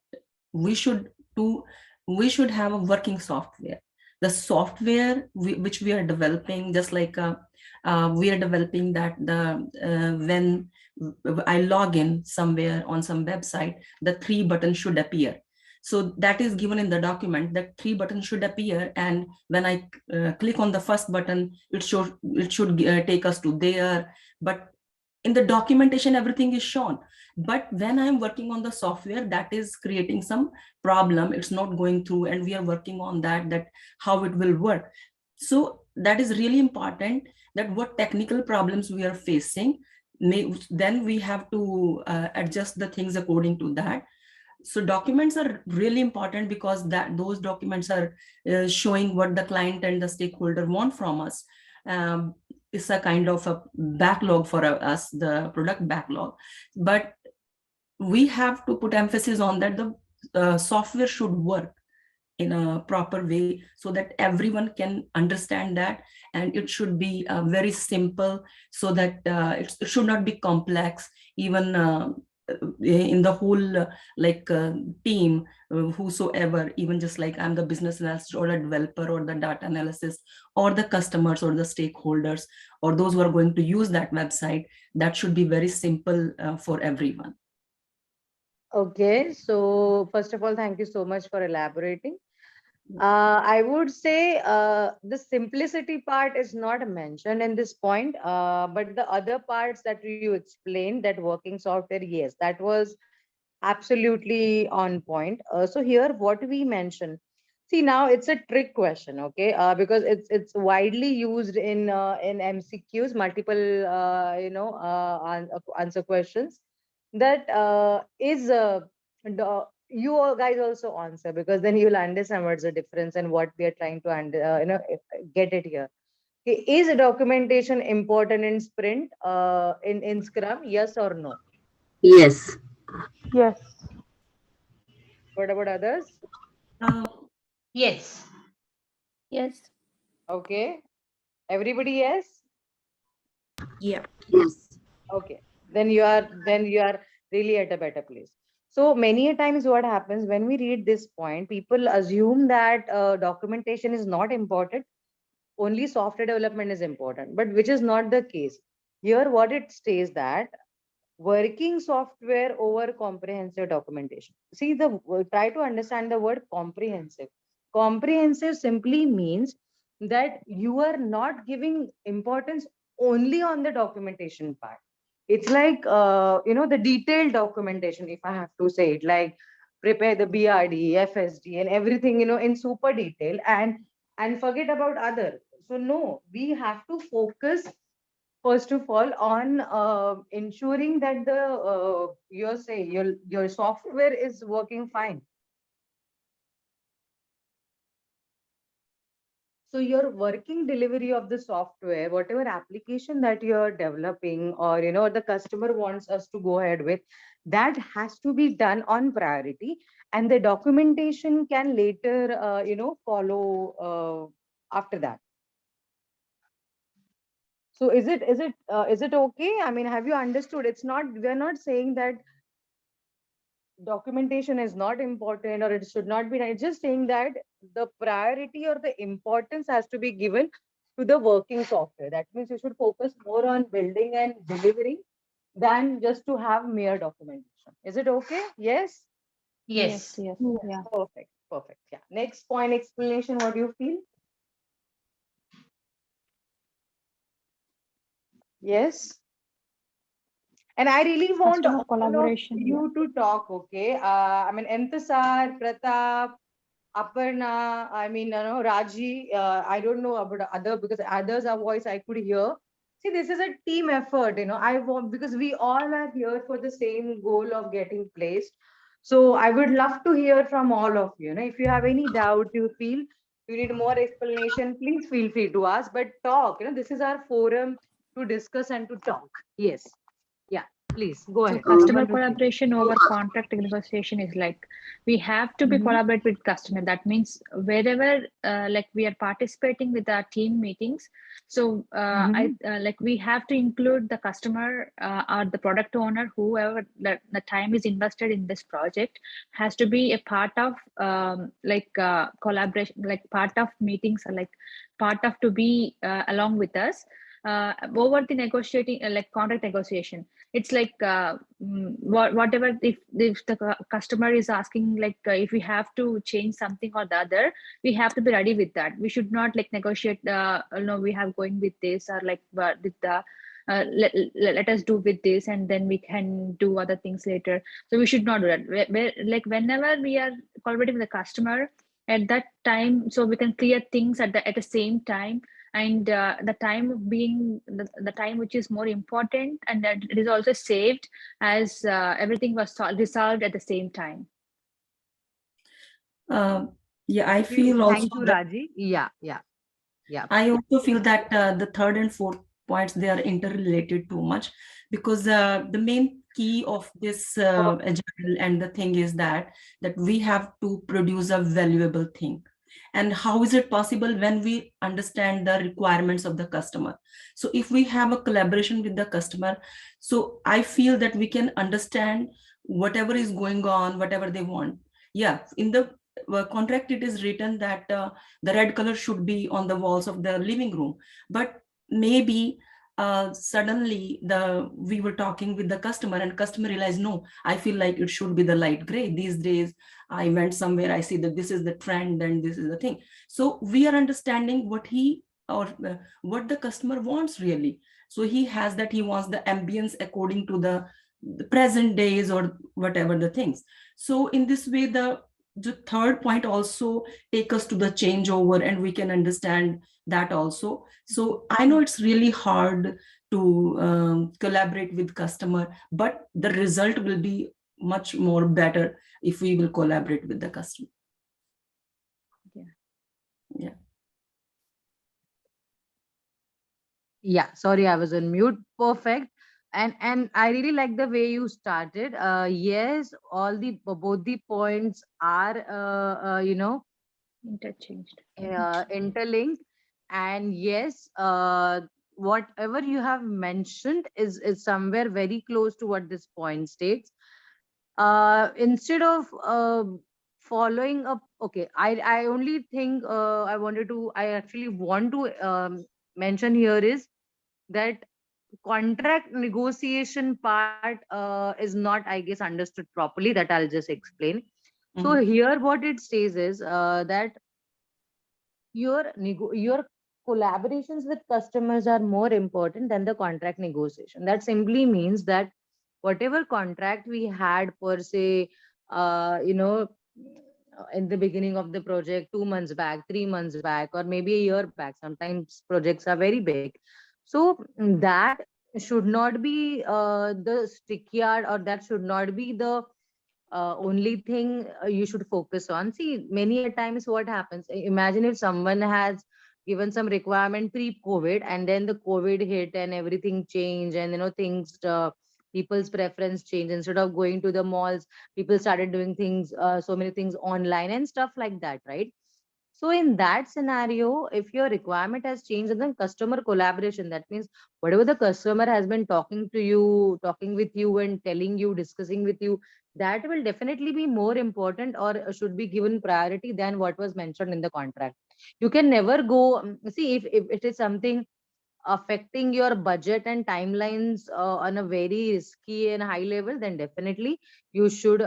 Speaker 7: we should do, we should have a working software. The software which we are developing, just like we are developing that when I log in somewhere on some website, the 3 buttons should appear. So that is given in the document, that 3 buttons should appear, and when I click on the first button, it should take us to there. But in the documentation, everything is shown. But when I'm working on the software, that is creating some problem. It's not going through, and we are working on that how it will work. So that is really important, that what technical problems we are facing, then we have to adjust the things according to that. So documents are really important, because that those documents are showing what the client and the stakeholder want from us. It's a kind of a backlog for us, the product backlog. But we have to put emphasis on that the software should work in a proper way, so that everyone can understand that, and it should be very simple, so that it should not be complex. Even in the whole team, whosoever, even just like I'm the business analyst or a developer or the data analysis, or the customers or the stakeholders, or those who are going to use that website, that should be very simple for everyone.
Speaker 2: Okay. So first of all, thank you so much for elaborating. I would say the simplicity part is not mentioned in this point, but the other parts that you explained, that working software, yes, that was absolutely on point. So here, what we mentioned, see, now it's a trick question, okay? Because it's widely used in MCQs, multiple answer questions. That is you all guys also answer, because then you'll understand what's the difference and what we are trying to get it here. Okay, is documentation important in sprint in Scrum? Yes or no?
Speaker 4: Yes.
Speaker 5: Yes.
Speaker 2: What about others?
Speaker 7: Uh,
Speaker 8: Yes.
Speaker 6: Yes.
Speaker 2: Okay, everybody, yes.
Speaker 3: Yeah.
Speaker 4: Yes.
Speaker 2: Okay, then you are really at a better place. So many a times what happens when we read this point, people assume that documentation is not important, only software development is important, but which is not the case. Here what it states, that working software over comprehensive documentation. See, try to understand the word comprehensive. Comprehensive simply means that you are not giving importance only on the documentation part. It's like the detailed documentation, if I have to say it, like prepare the BRD, FSD, and everything, in super detail, and forget about other. So no, we have to focus first of all on ensuring that the your software is working fine. So your working delivery of the software, whatever application that you're developing, or the customer wants us to go ahead with, that has to be done on priority, and the documentation can later follow after that. So is it okay? I mean, have you understood? It's not, we're not saying that documentation is not important or it should not be done. It's just saying that the priority or the importance has to be given to the working software. That means you should focus more on building and delivering than just to have mere documentation. Is it okay? Yes.
Speaker 8: Yes.
Speaker 6: Yes.
Speaker 5: Yeah.
Speaker 2: Perfect. Perfect. Yeah. Next point, explanation. What do you feel? Yes. And I really want
Speaker 5: Customer
Speaker 2: all of
Speaker 5: collaboration. Yeah.
Speaker 2: you to talk, okay? I mean, Enthusar, Pratap, Aparna, I mean, Raji, I don't know about other, because others are voice I could hear. See, this is a team effort, I want, because we all are here for the same goal of getting placed. So I would love to hear from all of you. If you have any doubt, you feel you need more explanation, please feel free to ask, but talk, this is our forum to discuss and to talk. Yes. Yeah, please go
Speaker 9: So
Speaker 2: ahead.
Speaker 9: customer
Speaker 2: Someone to say.
Speaker 9: collaboration over contract negotiation is like we have to be
Speaker 2: Mhm.
Speaker 9: collaborate with customer. That means wherever like we are participating with our team meetings. So I
Speaker 2: Mhm.
Speaker 9: like we have to include the customer or the product owner, whoever the time is invested in this project has to be a part of collaboration, like part of meetings or like part of to be along with us over the negotiating like contract negotiation. It's like whatever, if the customer is asking like if we have to change something or the other, we have to be ready with that. We should not like negotiate no, we have going with this, or like with the let us do with this and then we can do other things later. So we should not do that. Like whenever we are collaborating with the customer at that time, so we can clear things at the same time, and the time being the time which is more important, and that it is also saved as everything was resolved at the same time.
Speaker 7: Uh, yeah, I
Speaker 2: Thank you.
Speaker 7: feel also
Speaker 2: Thank you,
Speaker 7: that
Speaker 2: Raji. Yeah, yeah, yeah.
Speaker 7: I also feel that the third and fourth points, they are interrelated too much, because the main key of this agile and the thing is that we have to produce a valuable thing. And how is it possible when we understand the requirements of the customer? So if we have a collaboration with the customer, so I feel that we can understand whatever is going on, whatever they want. Yeah, in the contract it is written that the red color should be on the walls of the living room, but maybe suddenly we were talking with the customer and customer realized, no, I feel like it should be the light gray. These days I went somewhere, I see that this is the trend and this is the thing. So we are understanding what he or what the customer wants really. So he has that, he wants the ambience according to the present days or whatever the things. So in this way, the third point also take us to the changeover, and we can understand that also. So I know it's really hard to collaborate with customer, but the result will be much more better if we will collaborate with the customer. Yeah.
Speaker 2: Yeah, sorry, I was on mute. Perfect. And I really like the way you started. Yes, all the both the points are
Speaker 9: Interchanged.
Speaker 2: interlinked. And yes, whatever you have mentioned is somewhere very close to what this point states. Instead of following up, okay, I only think I actually want to mention here is that contract negotiation part is not, I guess, understood properly. That I'll just explain. So here what it says is that your collaborations with customers are more important than the contract negotiation. That simply means that whatever contract we had per se, in the beginning of the project, 2 months back, 3 months back, or maybe a year back, sometimes projects are very big. So that should not be the stickyard, or that should not be the only thing you should focus on. See, many a times what happens, imagine if someone has given some requirement pre-COVID, and then the COVID hit and everything changed, and things, people's preference changed. Instead of going to the malls, people started doing things, so many things online and stuff like that, right? So in that scenario, if your requirement has changed, and then customer collaboration, that means whatever the customer has been talking to you, talking with you and telling you, discussing with you, that will definitely be more important, or should be given priority than what was mentioned in the contract. You can never go, see, if it is something affecting your budget and timelines on a very risky and high level, then definitely you should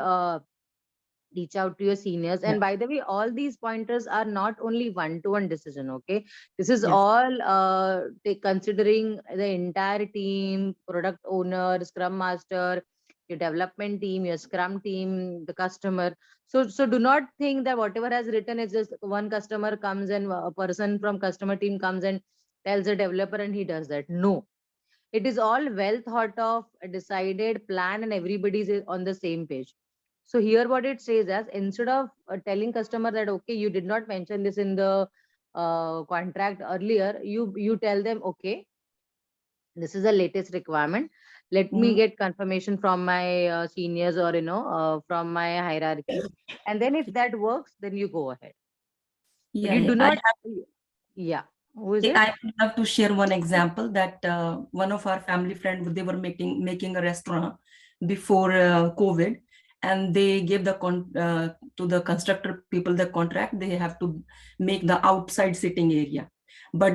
Speaker 2: reach out to your seniors. And by the way, all these pointers are not only one-to-one decision. Okay, this is
Speaker 7: Yes.
Speaker 2: all considering the entire team, product owner, scrum master, your development team, your scrum team, the customer. So do not think that whatever has written is just one customer comes and a person from customer team comes and tells a developer and he does that. No, it is all well thought of, decided, plan, and everybody's on the same page. So here what it says as, instead of telling customer that, okay, you did not mention this in the contract earlier, you tell them, okay, this is the latest requirement. Let me
Speaker 7: Mhm.
Speaker 2: get confirmation from my seniors, or from my hierarchy, and then if that works, then you go ahead. But
Speaker 7: Yeah,
Speaker 2: you
Speaker 7: yeah.
Speaker 2: do not. Yeah. Who is it?
Speaker 7: I would love to share one example that one of our family friends, they were making a restaurant before COVID, and they gave to the constructor people the contract. They have to make the outside sitting area. But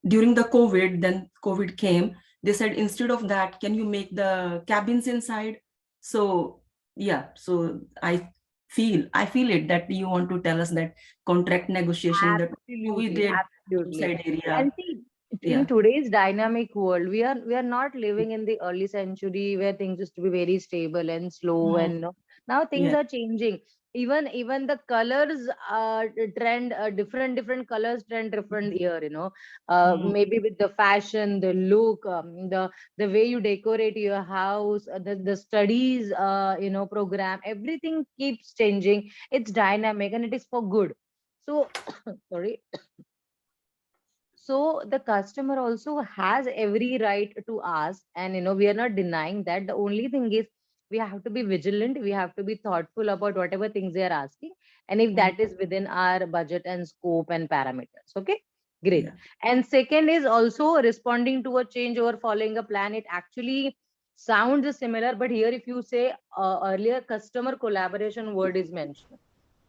Speaker 7: during the COVID, then COVID came. They said, instead of that, can you make the cabins inside? So yeah, so I feel it that you want to tell us that contract negotiation that we
Speaker 2: Absolutely,
Speaker 7: did
Speaker 2: absolutely.
Speaker 7: outside
Speaker 2: And
Speaker 7: area.
Speaker 2: see, in
Speaker 7: Yeah.
Speaker 2: today's dynamic world, we are not living in the early century where things used to be very stable and slow,
Speaker 7: Mm,
Speaker 2: and now things
Speaker 7: yeah.
Speaker 2: are changing. Even the colors trend, different colors trend different year.
Speaker 7: Mm,
Speaker 2: Maybe with the fashion, the look, the way you decorate your house, the studies, program, everything keeps changing. It's dynamic and it is for good. So sorry. So the customer also has every right to ask, and we are not denying that. The only thing is, we have to be vigilant, we have to be thoughtful about whatever things they are asking, and if
Speaker 7: mm,
Speaker 2: that is within our budget and scope and parameters. Okay, great.
Speaker 7: yeah.
Speaker 2: And second is also responding to a change or following a plan. It actually sounds similar, but here if you say earlier, customer collaboration word is mentioned.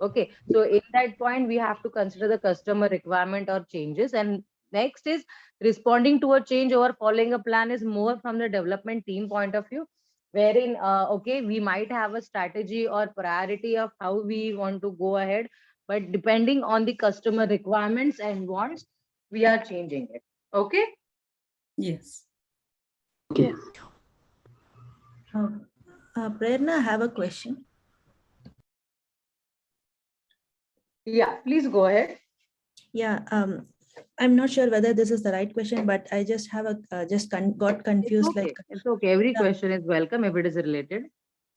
Speaker 2: Okay, so in that point, we have to consider the customer requirement or changes. And next is responding to a change or following a plan is more from the development team point of view, wherein, okay, we might have a strategy or priority of how we want to go ahead, but depending on the customer requirements and wants, we are changing it. Okay.
Speaker 7: Yes.
Speaker 4: Okay.
Speaker 3: Uh, Prerna, I have a question.
Speaker 2: Yeah, please go ahead.
Speaker 3: Yeah, I'm not sure whether this is the right question, but I just have got confused.
Speaker 2: It's okay. It's okay. Every question is welcome if it is related.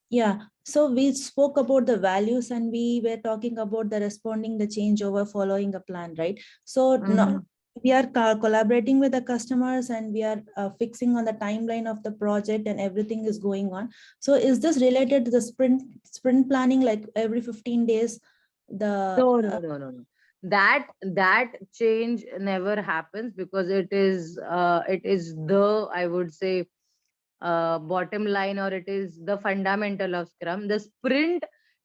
Speaker 3: Yeah, so we spoke about the values and we were talking about the responding the changeover following a plan, right? So no, we are collaborating with the customers and we are fixing on the timeline of the project and everything is going on. So is this related to the sprint planning, like every 15 days?
Speaker 2: No. That change never happens, because it is the, I would say, bottom line, or it is the fundamental of Scrum. The sprint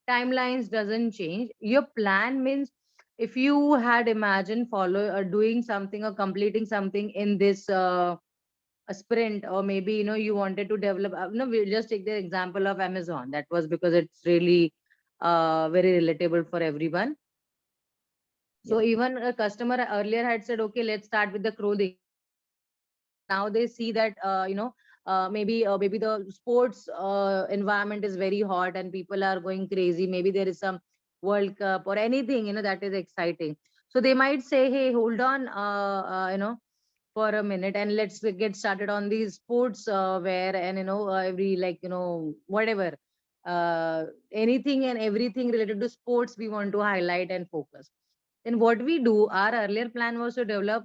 Speaker 2: timelines doesn't change. Your plan means, if you had imagined follow doing something or completing something in this a sprint, or maybe you wanted to develop, no, we'll just take the example of Amazon. That was because it's really very relatable for everyone. So even a customer earlier had said, okay, let's start with the clothing. Now they see that, maybe the sports environment is very hot and people are going crazy. Maybe there is some World Cup or anything, that is exciting. So they might say, hey, hold on, for a minute, and let's get started on these sports wear, and every, like, whatever, anything and everything related to sports we want to highlight and focus. Then what we do, our earlier plan was to develop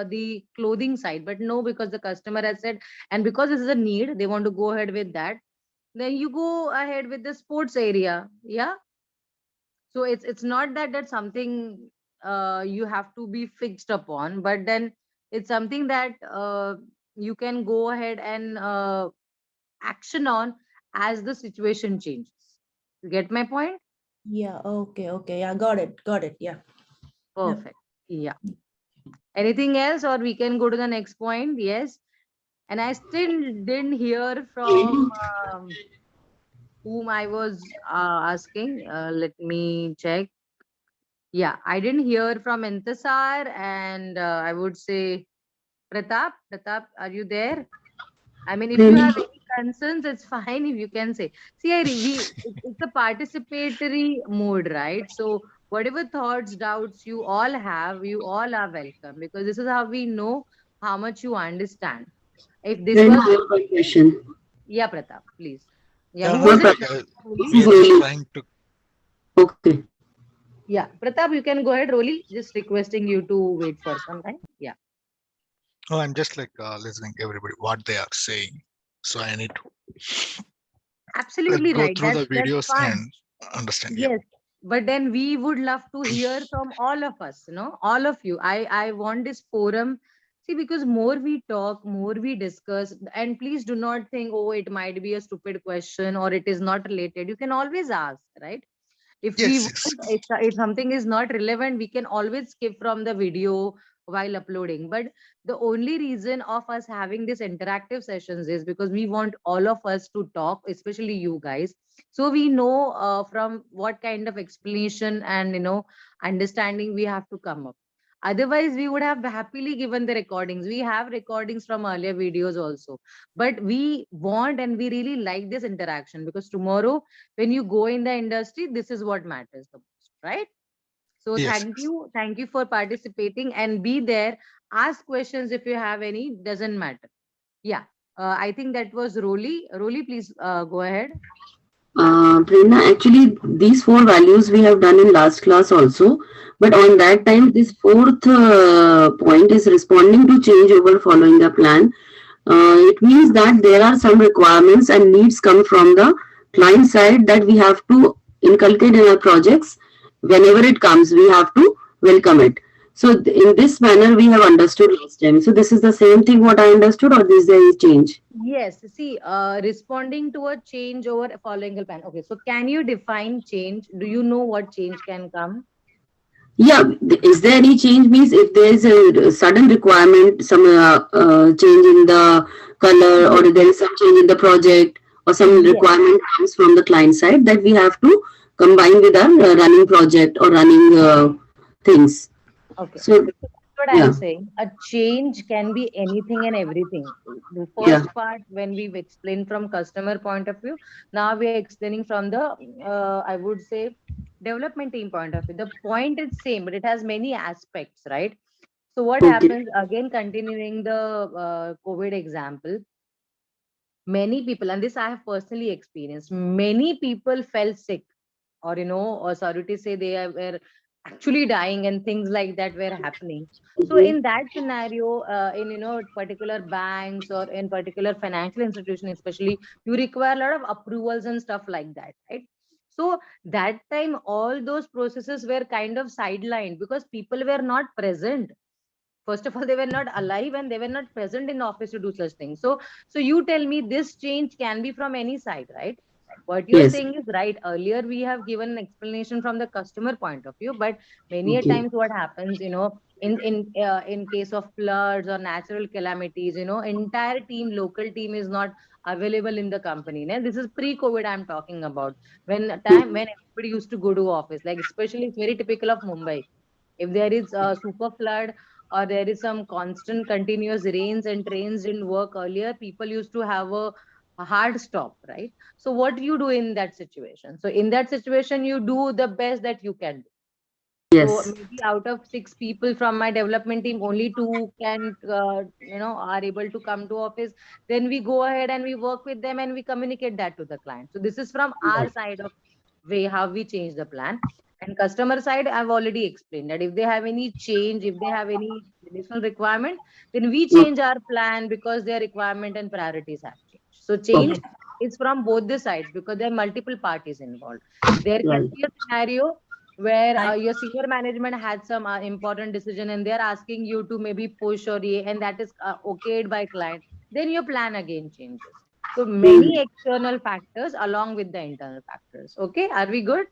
Speaker 2: the clothing side, but no, because the customer has said, and because this is a need, they want to go ahead with that, then you go ahead with the sports area. Yeah. So it's not that something you have to be fixed upon, but then it's something that you can go ahead and action on as the situation changes. You get my point?
Speaker 3: Yeah, okay. Yeah, got it. Yeah. Yep.
Speaker 2: Perfect. Yeah. Anything else, or we can go to the next point? Yes. And I still didn't hear from whom I was asking. Let me check. Yeah, I didn't hear from Intasar, and I would say Pratap. Pratap, are you there? I mean, if you
Speaker 4: Prerna,
Speaker 2: have any concerns, it's fine if you can say. See, it's a participatory mode, right? So whatever thoughts, doubts you all have, you all are welcome, because this is how we know how much you understand. If this
Speaker 4: Prerna,
Speaker 2: was,
Speaker 4: I have a question.
Speaker 2: yeah, Pratap, please. Yeah, who
Speaker 10: Yeah,
Speaker 2: was
Speaker 4: No,
Speaker 2: it?
Speaker 10: like
Speaker 4: Pratap,
Speaker 2: Roli?
Speaker 4: this
Speaker 10: we
Speaker 4: is
Speaker 10: are just
Speaker 4: Roli.
Speaker 10: trying to.
Speaker 4: Okay.
Speaker 2: Yeah, Pratap, you can go ahead, Roli. Just requesting you to wait for some time. Yeah,
Speaker 10: Oh, I'm just like listening everybody what they are saying. So I need to like
Speaker 2: absolutely
Speaker 10: go
Speaker 2: right.
Speaker 10: through the
Speaker 2: That's
Speaker 10: videos
Speaker 2: fine.
Speaker 10: and understand. Yeah.
Speaker 2: Yes, but then we would love to hear from all of us, all of you. I want this forum. See, because more we talk, more we discuss, and please do not think, oh, it might be a stupid question or it is not related. You can always ask, right? If we
Speaker 10: Yes.
Speaker 2: want,
Speaker 10: Yes.
Speaker 2: if something is not relevant, we can always skip from the video while uploading. But the only reason of us having this interactive sessions is because we want all of us to talk, especially you guys, so we know from what kind of explanation and understanding we have to come up. Otherwise we would have happily given the recordings. We have recordings from earlier videos also, but we want and we really like this interaction, because tomorrow when you go in the industry, this is what matters the most, right? So
Speaker 10: Yes.
Speaker 2: thank you for participating, and be there. Ask questions if you have any, doesn't matter. Yeah, I think that was Roli, please go ahead.
Speaker 4: Prerna, actually, these four values we have done in last class also, but on that time, this fourth point is responding to change over following a plan. It means that there are some requirements and needs come from the client side that we have to inculcate in our projects. Whenever it comes, we have to welcome it. So in this manner, we have understood last time. So this is the same thing what I understood, or is there is change?
Speaker 2: Yes, see, responding to a change over following a plan. Okay, so can you define change? Do you know what change can come?
Speaker 4: Yeah, is there any change? Means if there is a sudden requirement, some change in the color, or
Speaker 2: Yes.
Speaker 4: there is some change in the project, or some
Speaker 2: Yes.
Speaker 4: requirement comes from the client side, that we have to combine with our running project or running things.
Speaker 2: Okay.
Speaker 4: So
Speaker 2: So that's what I'm
Speaker 4: yeah,
Speaker 2: saying. A change can be anything and everything. The
Speaker 4: yeah,
Speaker 2: first part, when we've explained from customer point of view, now we're explaining from the, I would say, development team point of view. The point is same, but it has many aspects, right? So what
Speaker 4: okay,
Speaker 2: happens, again, continuing the COVID example, many people, and this I have personally experienced, many people fell sick, or or sorry to say, were actually dying, and things like that were happening. So
Speaker 4: mhm,
Speaker 2: in that scenario, in particular banks or in particular financial institution especially, you require a lot of approvals and stuff like that, right? So that time all those processes were kind of sidelined because people were not present. First of all, they were not alive and they were not present in office to do such things. So you tell me, this change can be from any side, right? What you're
Speaker 4: yes,
Speaker 2: saying is right. Earlier we have given an explanation from the customer point of view, but many a
Speaker 4: okay,
Speaker 2: times what happens, in case of floods or natural calamities, entire team, local team is not available in the company. Now, this is pre-COVID I'm talking about, when a time
Speaker 4: mhm,
Speaker 2: when everybody used to go to office, like especially it's very typical of Mumbai. If there is a super flood or there is some constant continuous rains and trains didn't work earlier, people used to have a hard stop, right? So what do you do in that situation? So in that situation, you do the best that you can do. So
Speaker 4: yes,
Speaker 2: maybe out of six people from my development team, only two can, are able to come to office. Then we go ahead and we work with them and we communicate that to the client. So this is from
Speaker 4: yeah,
Speaker 2: our side of way how we change the plan. And customer side, I've already explained that if they have any change, if they have any additional requirement, then we
Speaker 4: okay,
Speaker 2: change our plan because their requirement and priorities have changed. So change
Speaker 4: okay,
Speaker 2: is from both the sides because there are multiple parties involved. There can
Speaker 4: right,
Speaker 2: be a scenario where
Speaker 7: I
Speaker 2: your senior management had some important decision and they're asking you to maybe push or and that is okayed by client, then your plan again changes. So
Speaker 4: mhm,
Speaker 2: many external factors along with the internal factors. Okay, are we good?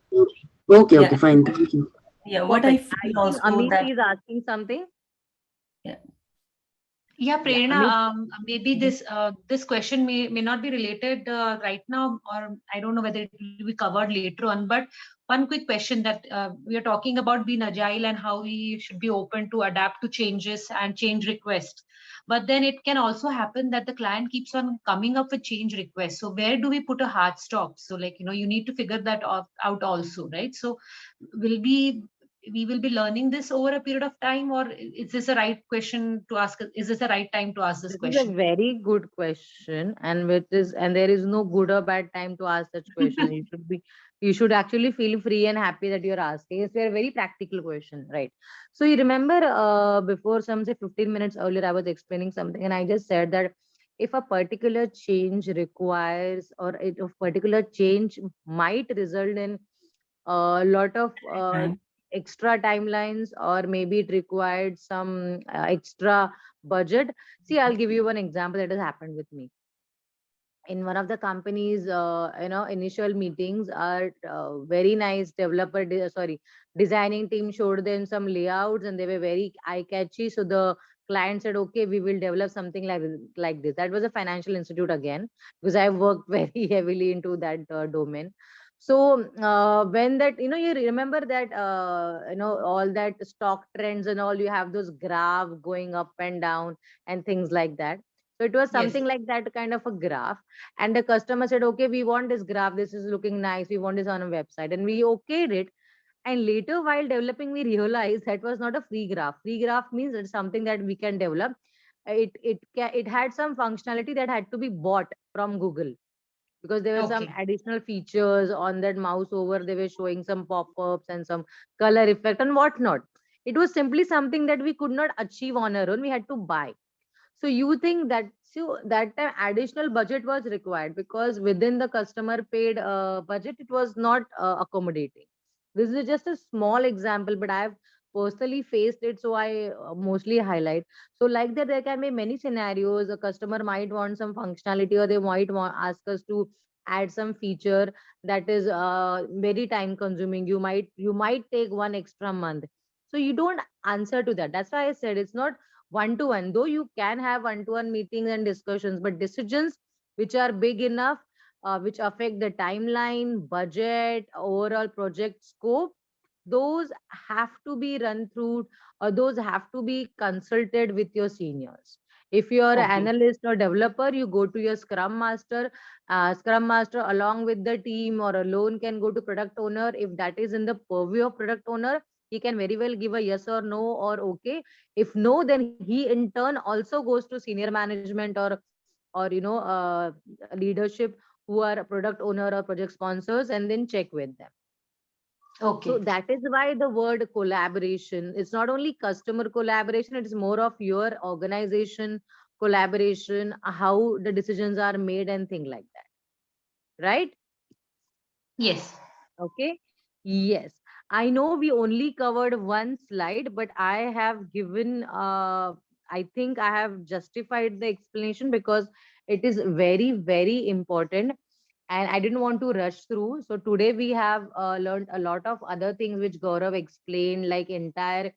Speaker 4: okay,
Speaker 7: yeah,
Speaker 4: okay, fine, thank you.
Speaker 7: yeah. What I
Speaker 2: Perfect. I
Speaker 7: feel
Speaker 2: think
Speaker 7: also
Speaker 2: Amit
Speaker 7: that
Speaker 2: is asking something.
Speaker 7: yeah,
Speaker 8: Yeah,
Speaker 2: Yeah,
Speaker 8: Prerna,
Speaker 2: Amit.
Speaker 8: maybe
Speaker 2: Mhm.
Speaker 8: this question may not be related right now, or I don't know whether it will be covered later on. But one quick question that we are talking about being agile and how we should be open to adapt to changes and change requests. But then it can also happen that the client keeps on coming up with change requests. So where do we put a hard stop? So like, you need to figure that out also, right? So will we will be learning this over a period of time, or is this a right question to ask? Is this the right time to ask this
Speaker 2: This is a
Speaker 8: question?
Speaker 2: very good question, and there is no good or bad time to ask such question. You should actually feel free and happy that you're asking. It's a very practical question, right? So you remember before some say 15 minutes earlier, I was explaining something, and I just said that if a particular change requires or a particular change might result in a lot of extra timelines, or maybe it required some extra budget. See, I'll give you one example that has happened with me in one of the companies. Initial meetings are very nice. Sorry, designing team showed them some layouts and they were very eye catchy, so the client said, okay, we will develop something like this. That was a financial institute again, because I worked very heavily into that domain. So when that, you remember that all that stock trends and all, you have those graph going up and down and things like that. So it was
Speaker 8: Yes.
Speaker 2: something like that, kind of a graph. And the customer said, okay, we want this graph, this is looking nice, we want this on a website, and we okayed it. And later, while developing, we realized that was not a free graph. Free graph means it's something that we can develop. It had some functionality that had to be bought from Google, because there were some
Speaker 8: Okay.
Speaker 2: additional features on that mouse over. They were showing some pop-ups and some color effect and whatnot. It was simply something that we could not achieve on our own. We had to buy. So you think that, so that time additional budget was required, because within the customer paid budget, it was not accommodating. This is just a small example, but I've personally faced it, so I mostly highlight. So like that, there can be many scenarios. A customer might want some functionality, or they might want ask us to add some feature that is very time consuming. You might take one extra month. So you don't answer to that. That's why I said it's not one to one, though you can have one to one meetings and discussions, but decisions which are big enough, which affect the timeline, budget, overall project scope, those have to be run through, or those have to be consulted with your seniors. If you're an
Speaker 8: Okay.
Speaker 2: analyst or developer, you go to your scrum master. Scrum master along with the team or alone can go to product owner. If that is in the purview of product owner, he can very well give a yes or no or okay. If no, then he in turn also goes to senior management, or leadership, who are product owner or project sponsors, and then check with them. So
Speaker 8: Okay.
Speaker 2: that is why the word collaboration, it's not only customer collaboration, it's more of your organization collaboration, how the decisions are made and thing like that, right?
Speaker 8: Yes.
Speaker 2: Okay. Yes. I know we only covered one slide, but I have given, I think I have justified the explanation, because it is very, very important. And I didn't want to rush through. So today we have learned a lot of other things which Gaurav explained, like entire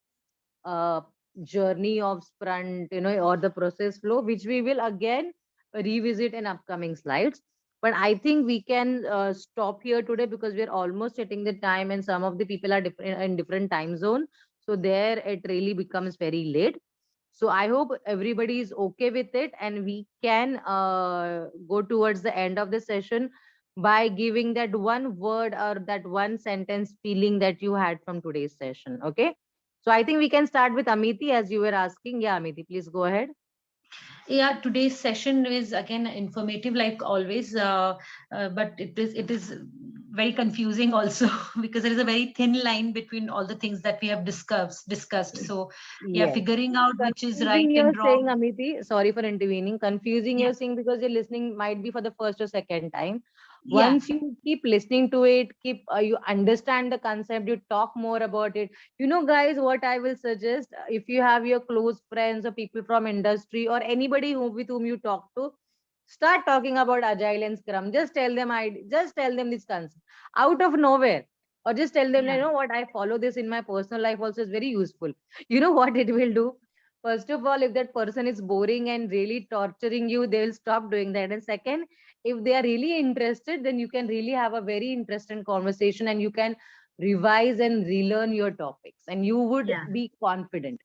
Speaker 2: uh, journey of Sprint, or the process flow, which we will again revisit in upcoming slides. But I think we can stop here today, because we're almost hitting the time, and some of the people are different in different time zone. So there it really becomes very late. So I hope everybody is okay with it, and we can go towards the end of the session by giving that one word or that one sentence feeling that you had from today's session. Okay. So I think we can start with Amiti, as you were asking. Yeah, Amiti, please go ahead.
Speaker 8: Yeah, today's session is again informative like always, but it is very confusing also because there is a very thin line between all the things that we have discussed. So yeah,
Speaker 2: Yes.
Speaker 8: figuring out which is right
Speaker 2: Confusing
Speaker 8: and
Speaker 2: you're saying,
Speaker 8: wrong.
Speaker 2: Amiti. Sorry for intervening. Confusing
Speaker 8: Yeah.
Speaker 2: you're saying because you're listening might be for the first or second time.
Speaker 8: Yeah.
Speaker 2: Once you keep listening to it, you understand the concept, you talk more about it. Guys, what I will suggest, if you have your close friends or people from industry or anybody with whom you talk to, start talking about Agile and Scrum. Just tell them this concept out of nowhere. Or just tell them,
Speaker 8: Yeah.
Speaker 2: what, I follow this in my personal life also, is very useful. You know what it will do? First of all, if that person is boring and really torturing you, they will stop doing that. And second, if they are really interested, then you can really have a very interesting conversation and you can revise and relearn your topics and you would
Speaker 8: Yeah.
Speaker 2: be confident.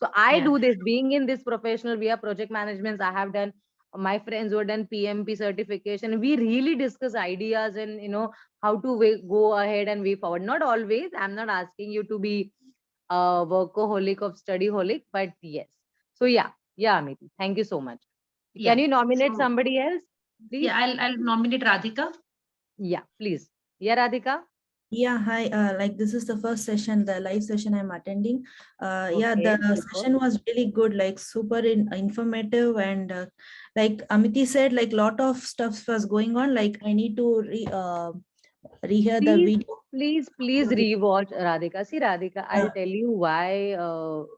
Speaker 2: So I
Speaker 8: Yeah.
Speaker 2: do this being in this professional via project management. I have done, my friends who have done PMP certification. We really discuss ideas and how to go ahead and way forward. Not always. I'm not asking you to be a workaholic of studyholic, but yes. So yeah, Amity. Thank you so much. Can
Speaker 8: Yeah.
Speaker 2: you nominate
Speaker 8: So
Speaker 2: somebody else, please?
Speaker 8: yeah, I'll nominate Radhika.
Speaker 2: Yeah, please. Yeah, Radhika.
Speaker 3: Yeah, hi. Like this is the first session, the live session I'm attending. Yeah,
Speaker 2: Okay,
Speaker 3: the
Speaker 2: super.
Speaker 3: session was really good, like super informative, and like Amity said, like lot of stuff was going on. Like I need to rehear the
Speaker 2: Please,
Speaker 3: video.
Speaker 2: please rewatch Radhika. See, Radhika, I'll tell you why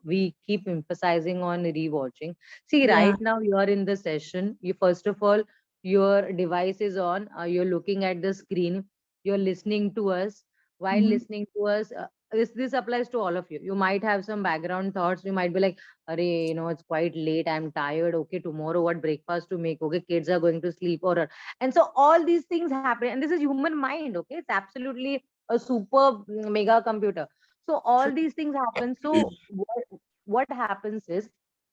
Speaker 2: we keep emphasizing on rewatching. See,
Speaker 3: Yeah.
Speaker 2: right now you are in the session. You first of all, your device is on. You're looking at the screen. You're listening to us. While
Speaker 3: Mhm.
Speaker 2: listening to us, this applies to all of you. You might have some background thoughts. You might be like, "Arey, it's quite late. I'm tired. Okay, tomorrow what breakfast to make? Okay, kids are going to sleep, or and so all these things happen, and this is human mind. Okay, it's absolutely a super mega computer. So all
Speaker 3: True.
Speaker 2: these things happen. So what happens is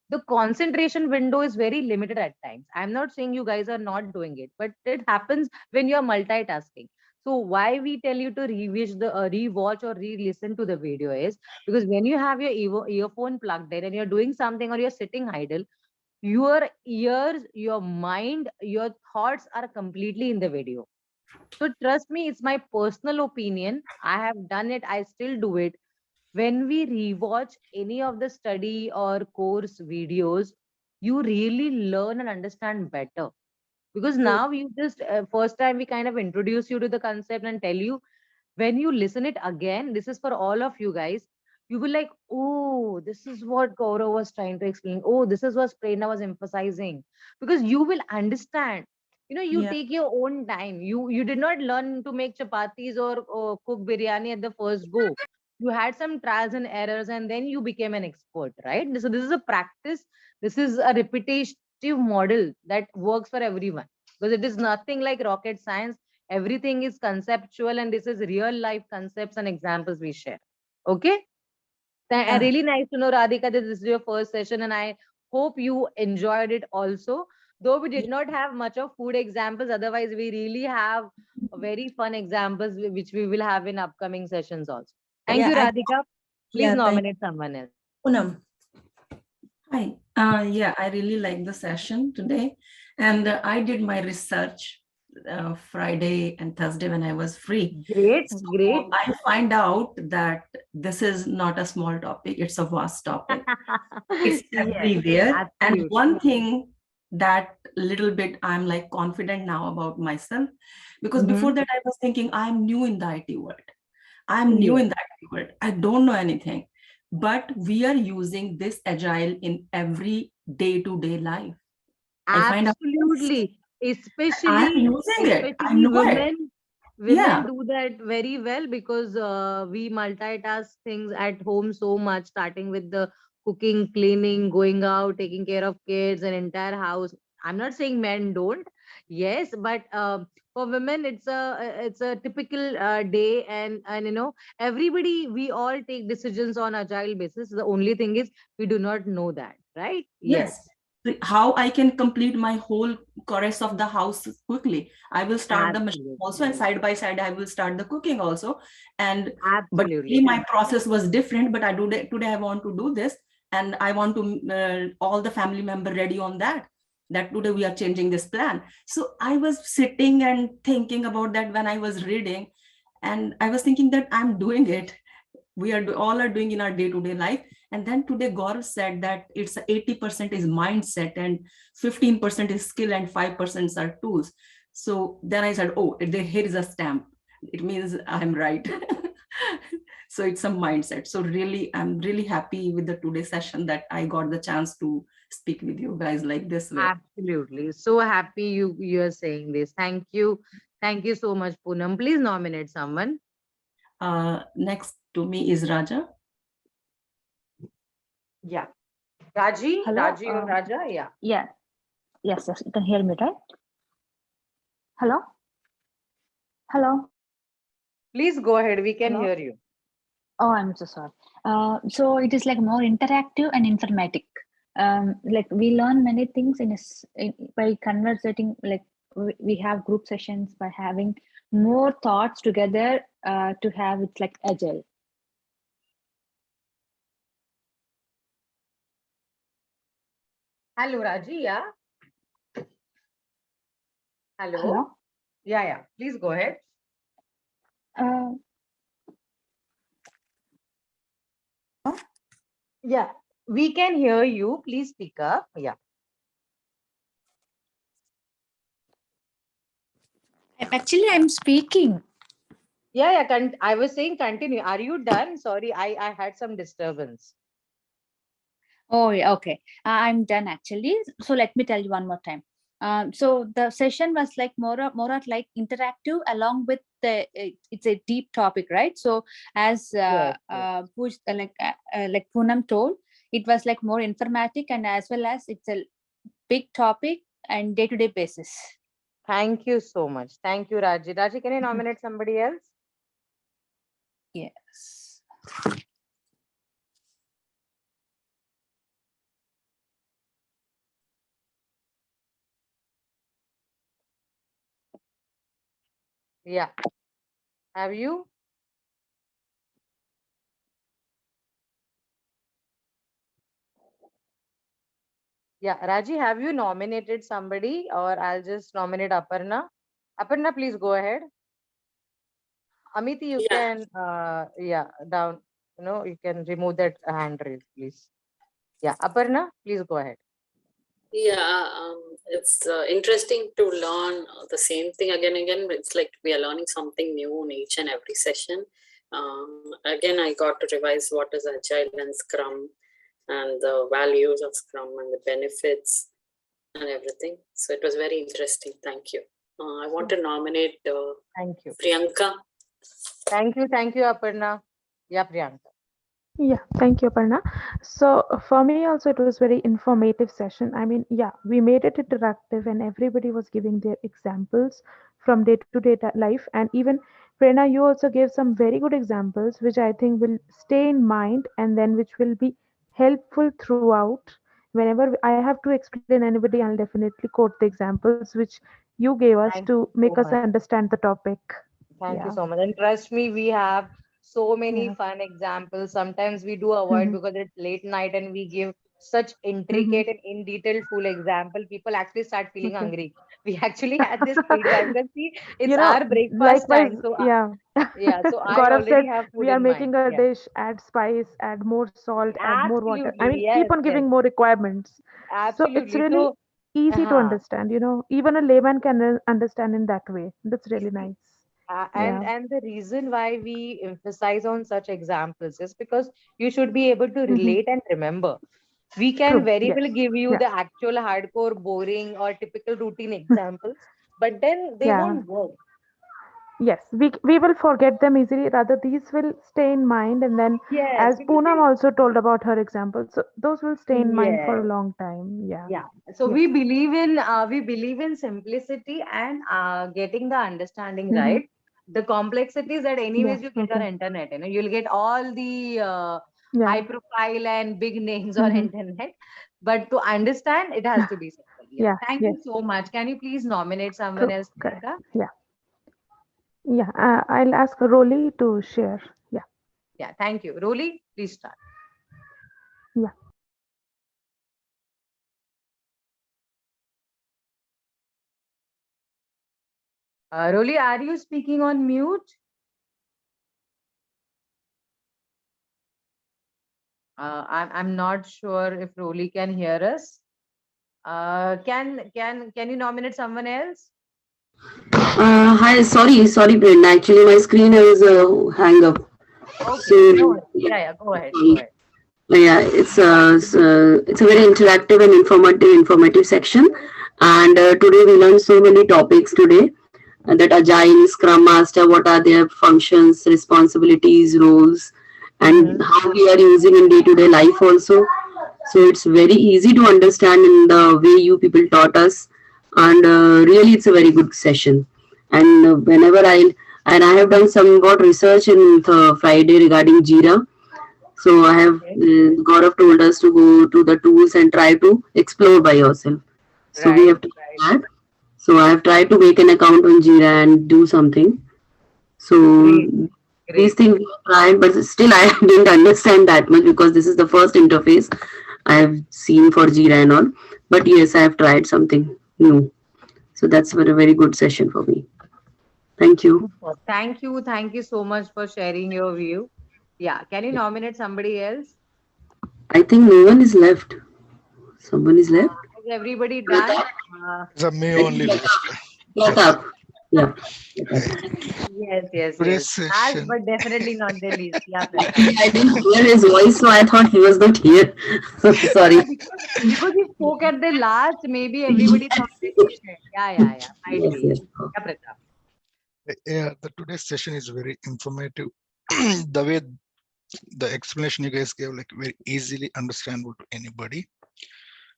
Speaker 2: the concentration window is very limited at times. I'm not saying you guys are not doing it, but it happens when you're multitasking. So why we tell you to rewatch or re-listen to the video is because when you have your earphone plugged in and you're doing something or you're sitting idle, your ears, your mind, your thoughts are completely in the video. So trust me, it's my personal opinion. I have done it, I still do it. When we rewatch any of the study or course videos, you really learn and understand better. Because
Speaker 3: True.
Speaker 2: now you just, first time we kind of introduce you to the concept and tell you, when you listen it again, this is for all of you guys, you will like, oh, this is what Gaurav was trying to explain. Oh, this is what Prerna was emphasizing. Because you will understand. You
Speaker 3: Yeah.
Speaker 2: take your own time. You did not learn to make chapatis or cook biryani at the first go. You had some trials and errors, and then you became an expert, right? So this is a practice. This is a repetitive model that works for everyone because it is nothing like rocket science. Everything is conceptual, and this is real life concepts and examples we share. Okay.
Speaker 3: Yeah.
Speaker 2: Really nice to know, Radhika, that this is your first session, and I hope you enjoyed it also. Though we did
Speaker 3: Yeah.
Speaker 2: not have much of food examples, otherwise we really have very fun examples which we will have in upcoming sessions also. Thank
Speaker 3: Yeah.
Speaker 2: you, Radhika. Please
Speaker 3: Yeah. Thank
Speaker 2: nominate someone else.
Speaker 3: Poonam.
Speaker 7: Hi. Yeah, I really like the session today. And I did my research Friday and Thursday when I was free.
Speaker 2: Great,
Speaker 7: So
Speaker 2: great.
Speaker 7: I find out that this is not a small topic, it's a vast topic. It's
Speaker 2: Yes,
Speaker 7: everywhere. And
Speaker 2: absolutely.
Speaker 7: one thing that little bit I'm like confident now about myself, because before
Speaker 2: Mhm.
Speaker 7: that I was thinking I'm new in the IT world. I'm new
Speaker 2: Yes.
Speaker 7: in that world. I don't know anything. But we are using this agile in every day-to-day life. I find out, yes,
Speaker 2: Absolutely.
Speaker 7: I'm
Speaker 2: Especially,
Speaker 7: using it. I
Speaker 2: especially
Speaker 7: know it.
Speaker 2: women
Speaker 7: Yeah.
Speaker 2: do that very well because we multitask things at home so much, starting with the cooking, cleaning, going out, taking care of kids, and entire house. I'm not saying men don't. Yes, but for women, it's a typical day, and everybody, we all take decisions on agile basis. The only thing is we do not know that, right?
Speaker 7: Yes.
Speaker 2: Yes.
Speaker 7: How I can complete my whole chorus of the house quickly. I will start the machine
Speaker 2: Absolutely.
Speaker 7: also, and side by side, I will start the cooking also. And but
Speaker 2: Absolutely.
Speaker 7: really my process was different. But I do today I want to do this, and I want to all the family member ready on that. That today we are changing this plan. So I was sitting and thinking about that when I was reading, and I was thinking that I'm doing it. We are all are doing in our day-to-day life. And then today Gaurav said that it's 80% is mindset and 15% is skill and 5% are tools. So then I said, oh, here is a stamp. It means I'm right. So it's a mindset. So really, I'm really happy with the today session that I got the chance to speak with you guys like this way.
Speaker 2: Absolutely. So happy you're saying this. Thank you. Thank you so much, Poonam. Please nominate someone.
Speaker 7: Next to me is Raja.
Speaker 2: Yeah. Raji,
Speaker 9: Hello.
Speaker 2: Raji or Raja? Yeah.
Speaker 9: Yeah. Yes. Yes. You can hear me, right? Hello. Hello.
Speaker 2: Please go ahead. We can
Speaker 9: Hello.
Speaker 2: hear you.
Speaker 9: Oh, I'm so sorry. So it is like more interactive and informatic. Like we learn many things by conversating. Like we have group sessions by having more thoughts together. To have it's like agile.
Speaker 2: Hello, Raji. Yeah. Hello.
Speaker 9: Hello.
Speaker 2: Yeah, yeah. Please go ahead.
Speaker 9: Uh,
Speaker 2: Yeah. We can hear you. Please speak up. Yeah.
Speaker 6: Actually, I'm speaking.
Speaker 2: Yeah, yeah. I was saying continue. Are you done? Sorry, I had some disturbance.
Speaker 9: Oh, yeah, okay. I'm done actually. So let me tell you one more time. So the session was like more of like interactive along with it's a deep topic, right? So as
Speaker 2: Yes, yes.
Speaker 9: like Poonam told, it was like more informatic and as well as it's a big topic and day-to-day basis.
Speaker 2: Thank you so much. Thank you, Raji. Raji, can you nominate somebody else?
Speaker 9: Yes.
Speaker 2: Yeah. Have you? Yeah, Raji, have you nominated somebody or I'll just nominate Aparna? Aparna, please go ahead. Amity, you can, yeah, down, you can remove that hand raise, please. Yeah, Aparna, please go ahead.
Speaker 11: Yeah, it's interesting to learn the same thing again and again. It's like we are learning something new in each and every session. Again, I got to revise what is Agile and Scrum and the values of Scrum and the benefits and everything. So it was very interesting. Thank you. I want to nominate
Speaker 2: Thank you.
Speaker 11: Priyanka.
Speaker 2: Thank you, Aparna. Yeah, Priyanka.
Speaker 5: Yeah, thank you, Aparna. So for me also, it was very informative session. I mean, yeah, we made it interactive and everybody was giving their examples from day-to-day life. And even Prerna, you also gave some very good examples, which I think will stay in mind and then which will be helpful throughout. Whenever I have to explain anybody, I'll definitely quote the examples which you gave us
Speaker 2: Thank
Speaker 5: to
Speaker 2: you
Speaker 5: make
Speaker 2: so
Speaker 5: us
Speaker 2: much.
Speaker 5: understand the topic.
Speaker 2: Thank you
Speaker 5: Yeah.
Speaker 2: so much. And trust me, we have so many
Speaker 5: Yeah.
Speaker 2: fun examples. Sometimes we do avoid because it's late night and we give such
Speaker 5: Mm-hmm.
Speaker 2: intricate and in detail full example. People actually start feeling
Speaker 5: Okay.
Speaker 2: hungry. We actually had this feedback because see, it's
Speaker 5: You know,
Speaker 2: our breakfast
Speaker 5: likewise,
Speaker 2: time. So
Speaker 5: yeah.
Speaker 2: yeah, so I
Speaker 5: Gaurav
Speaker 2: already
Speaker 5: said
Speaker 2: have
Speaker 5: we
Speaker 2: food
Speaker 5: are
Speaker 2: in mind.
Speaker 5: making a
Speaker 2: Yeah,
Speaker 5: dish, add spice, add more salt, add more water. I
Speaker 2: absolutely.
Speaker 5: mean, keep
Speaker 2: Yes,
Speaker 5: on
Speaker 2: yes,
Speaker 5: giving more requirements. So it's
Speaker 2: absolutely.
Speaker 5: really
Speaker 2: So,
Speaker 5: easy to
Speaker 2: uh
Speaker 5: understand, even a layman can understand in that way. That's really
Speaker 2: see,
Speaker 5: nice.
Speaker 2: and
Speaker 5: Yeah.
Speaker 2: and the reason why we emphasize on such examples is because you should be able to
Speaker 5: Hmm.
Speaker 2: relate and remember. We can
Speaker 5: True.
Speaker 2: very
Speaker 5: Yes.
Speaker 2: well give you
Speaker 5: Yeah.
Speaker 2: the actual hardcore, boring, or typical routine examples, but then they
Speaker 5: Yeah.
Speaker 2: won't work.
Speaker 5: Yes, we will forget them easily. Rather, these will stay in mind, and then,
Speaker 2: Yes,
Speaker 5: as
Speaker 2: because
Speaker 5: Poonam
Speaker 2: see,
Speaker 5: also told about her example, so those will stay in mind for a
Speaker 2: yes,
Speaker 5: long time. Yeah.
Speaker 2: yeah. So
Speaker 5: Yes.
Speaker 2: we believe in simplicity and getting the understanding
Speaker 5: Mm-hmm.
Speaker 2: right. The complexities that
Speaker 5: Yeah.
Speaker 2: anyways you get on
Speaker 5: Okay.
Speaker 2: internet, you'll get all the high
Speaker 5: Yeah.
Speaker 2: profile and big names on
Speaker 5: Mm-hmm.
Speaker 2: internet, but to understand it has to be simple. Yeah.
Speaker 5: Yeah.
Speaker 2: Thank
Speaker 5: Yes.
Speaker 2: you so much. Can you please nominate someone
Speaker 5: True.
Speaker 2: else,
Speaker 5: Correct.
Speaker 2: Priyanka?
Speaker 5: Yeah. Yeah. I'll ask Rolly to share. Yeah.
Speaker 2: Yeah. Thank you. Roli, please start.
Speaker 5: Yeah.
Speaker 2: Roli, are you speaking on mute? I'm not sure if Roli can hear us. Can you nominate someone else?
Speaker 4: Hi, sorry, Brenda. Actually, my screen is hang up.
Speaker 2: Okay,
Speaker 4: So
Speaker 2: no worries.
Speaker 4: yeah,
Speaker 2: Yeah, yeah, go ahead, go
Speaker 4: okay.
Speaker 2: ahead.
Speaker 4: Yeah, it's a very interactive and informative section. And today we learned so many topics today. That Agile, Scrum Master, what are their functions, responsibilities, roles, and
Speaker 2: Mm-hmm.
Speaker 4: how we are using in day-to-day life also. So it's very easy to understand in the way you people taught us, and really it's a very good session. And whenever I have done somewhat research in the Friday regarding Jira. So I have
Speaker 2: Okay.
Speaker 4: Gaurav told us to go to the tools and try to explore by yourself. So we have
Speaker 2: Right,
Speaker 4: to do
Speaker 2: right.
Speaker 4: that. So I have tried to make an account on Jira and do something. So
Speaker 2: Great,
Speaker 4: these
Speaker 2: great.
Speaker 4: things we have tried, but still I didn't understand that much because this is the first interface I have seen for Jira and all. But yes, I have tried something new. So that's a very good session for me. Thank you.
Speaker 2: Super. Thank you. Thank you so much for sharing your view. Yeah. Can you nominate somebody else?
Speaker 4: I think no one is left. Someone is left.
Speaker 2: Is everybody done? Uh,
Speaker 10: The me only left.
Speaker 4: Get
Speaker 10: That's it.
Speaker 4: up. Yeah.
Speaker 2: yes, yes, yes.
Speaker 10: Today's
Speaker 2: Last
Speaker 10: session.
Speaker 2: but definitely not the least. Yeah, Pratap.
Speaker 4: I didn't hear his voice, so I thought he was not here.
Speaker 2: Yeah,
Speaker 4: Sorry.
Speaker 2: because he spoke at the last, maybe everybody thought that he shared. Yeah, yeah, yeah. Might
Speaker 4: Yes,
Speaker 2: be.
Speaker 4: yes.
Speaker 2: Yeah, Pratap.
Speaker 10: Yeah, the today's session is very informative. The way the explanation you guys gave, like very easily understandable to anybody.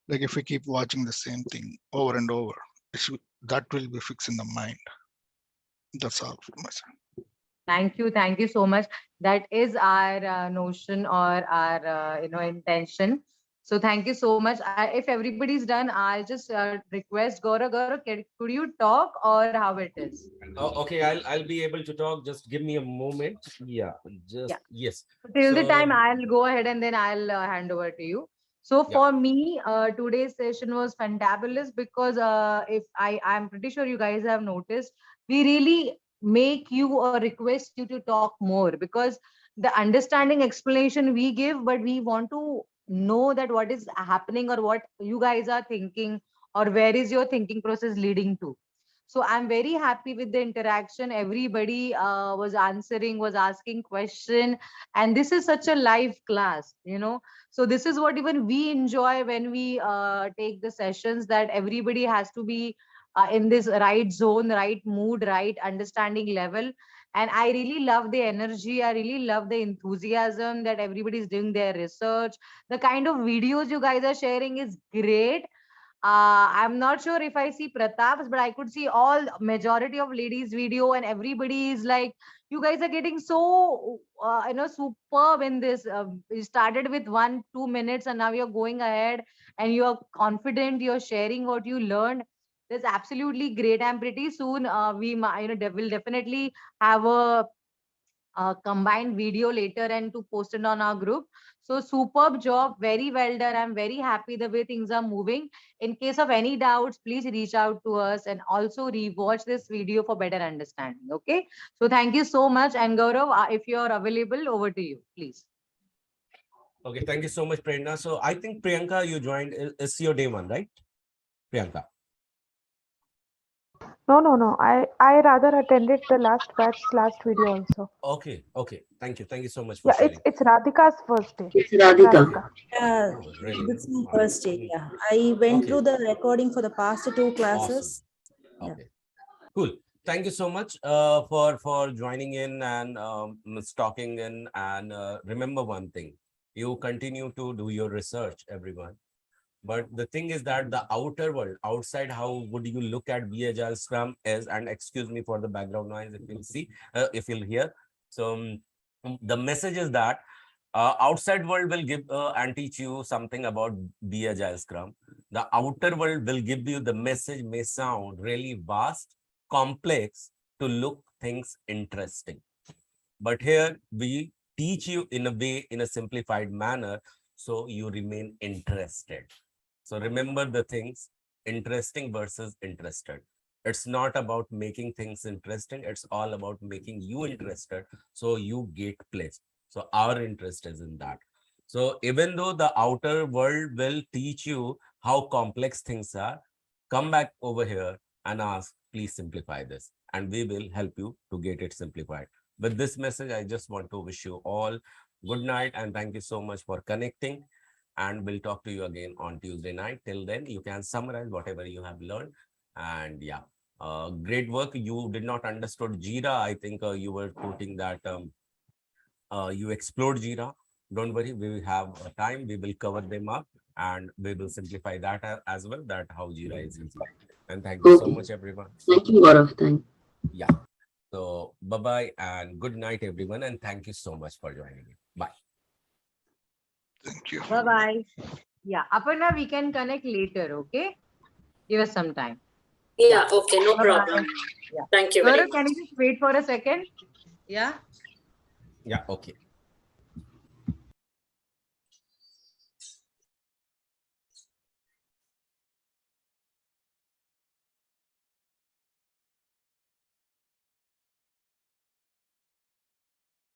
Speaker 10: Like if we keep watching the same thing over and over, that will be fixed in the mind. That's all for myself.
Speaker 2: Thank you. Thank you so much. That is our notion or our intention. So thank you so much. If everybody's done, I'll just request Gaurav, could you talk or how it is?
Speaker 1: Okay, I'll be able to talk. Just give me a moment. Yeah,
Speaker 2: Yeah.
Speaker 1: just yes.
Speaker 2: So till the
Speaker 1: So
Speaker 2: time, I'll go ahead and then I'll hand over to you. So
Speaker 1: yeah.
Speaker 2: for me, today's session was fantabulous because if I'm pretty sure you guys have noticed, we really make you or request you to talk more because the understanding explanation we give, but we want to know that what is happening or what you guys are thinking or where is your thinking process leading to. So I'm very happy with the interaction. Everybody was answering, was asking question, and this is such a live class. So this is what even we enjoy when we take the sessions. That everybody has to be in this right zone, right mood, right understanding level. And I really love the energy. I really love the enthusiasm that everybody is doing their research. The kind of videos you guys are sharing is great. I'm not sure if I see Pratap's, but I could see all majority of ladies video, and everybody is like, you guys are getting so superb in this. You started with 1-2 minutes, and now you're going ahead, and you're confident. You're sharing what you learned. That's absolutely great. And pretty soon, will definitely have a combined video later and to post it on our group. So superb job, very well done. I'm very happy the way things are moving. In case of any doubts, please reach out to us and also rewatch this video for better understanding. Okay. So thank you so much. And Gaurav, if you're available, over to you, please.
Speaker 1: Okay, thank you so much, Prerna. So I think Priyanka, you joined. It's your day one, right? Priyanka.
Speaker 5: No, no, no. I rather attended the last batch's last video also.
Speaker 1: Okay, okay. Thank you so much for
Speaker 5: Yeah,
Speaker 1: sharing.
Speaker 5: it's Radhika's first day.
Speaker 4: It's Radhika.
Speaker 5: Radhika.
Speaker 3: Yeah,
Speaker 1: Oh, really?
Speaker 3: this is my
Speaker 1: Wow.
Speaker 3: first day. Yeah, I went
Speaker 1: Okay,
Speaker 3: through the recording for the past two
Speaker 1: awesome.
Speaker 3: classes. Yeah.
Speaker 1: Okay. Cool. Thank you so much for joining in and stalking in. And remember one thing: you continue to do your research, everyone. But the thing is that the outer world, outside, how would you look at VHL Scrum is? And excuse me for the background noise if you'll see, if you'll hear. So the message is that outside world will give and teach you something about Be Agile Scrum. The outer world will give you the message may sound really vast, complex to look things interesting. But here we teach you in a way, in a simplified manner, so you remain interested. So remember the things interesting versus interested. It's not about making things interesting. It's all about making you interested so you get placed. So our interest is in that. So even though the outer world will teach you how complex things are, come back over here and ask, please simplify this. And we will help you to get it simplified. With this message, I just want to wish you all good night and thank you so much for connecting. And we'll talk to you again on Tuesday night. Till then, you can summarize whatever you have learned. And yeah, great work. You did not understood Jira. I think you were quoting that you explored Jira. don't worry, we will have time, we will cover them up and we will simplify that as well, that how Jira is easy. And thank you so
Speaker 4: Okay.
Speaker 1: much, everyone.
Speaker 4: Thank you, Gaurav. Thank.
Speaker 1: Yeah. So bye-bye and good night, everyone. And thank you so much for joining me. Bye.
Speaker 10: Thank you.
Speaker 2: Bye-bye. Yeah, Aparna, we can connect later, okay? Give us some time.
Speaker 11: Yeah, okay, no
Speaker 2: Bye-bye.
Speaker 11: problem.
Speaker 2: Yeah.
Speaker 11: Thank you very
Speaker 2: Gaurav,
Speaker 11: much.
Speaker 2: can you just wait for a second? Yeah.
Speaker 1: Yeah, okay.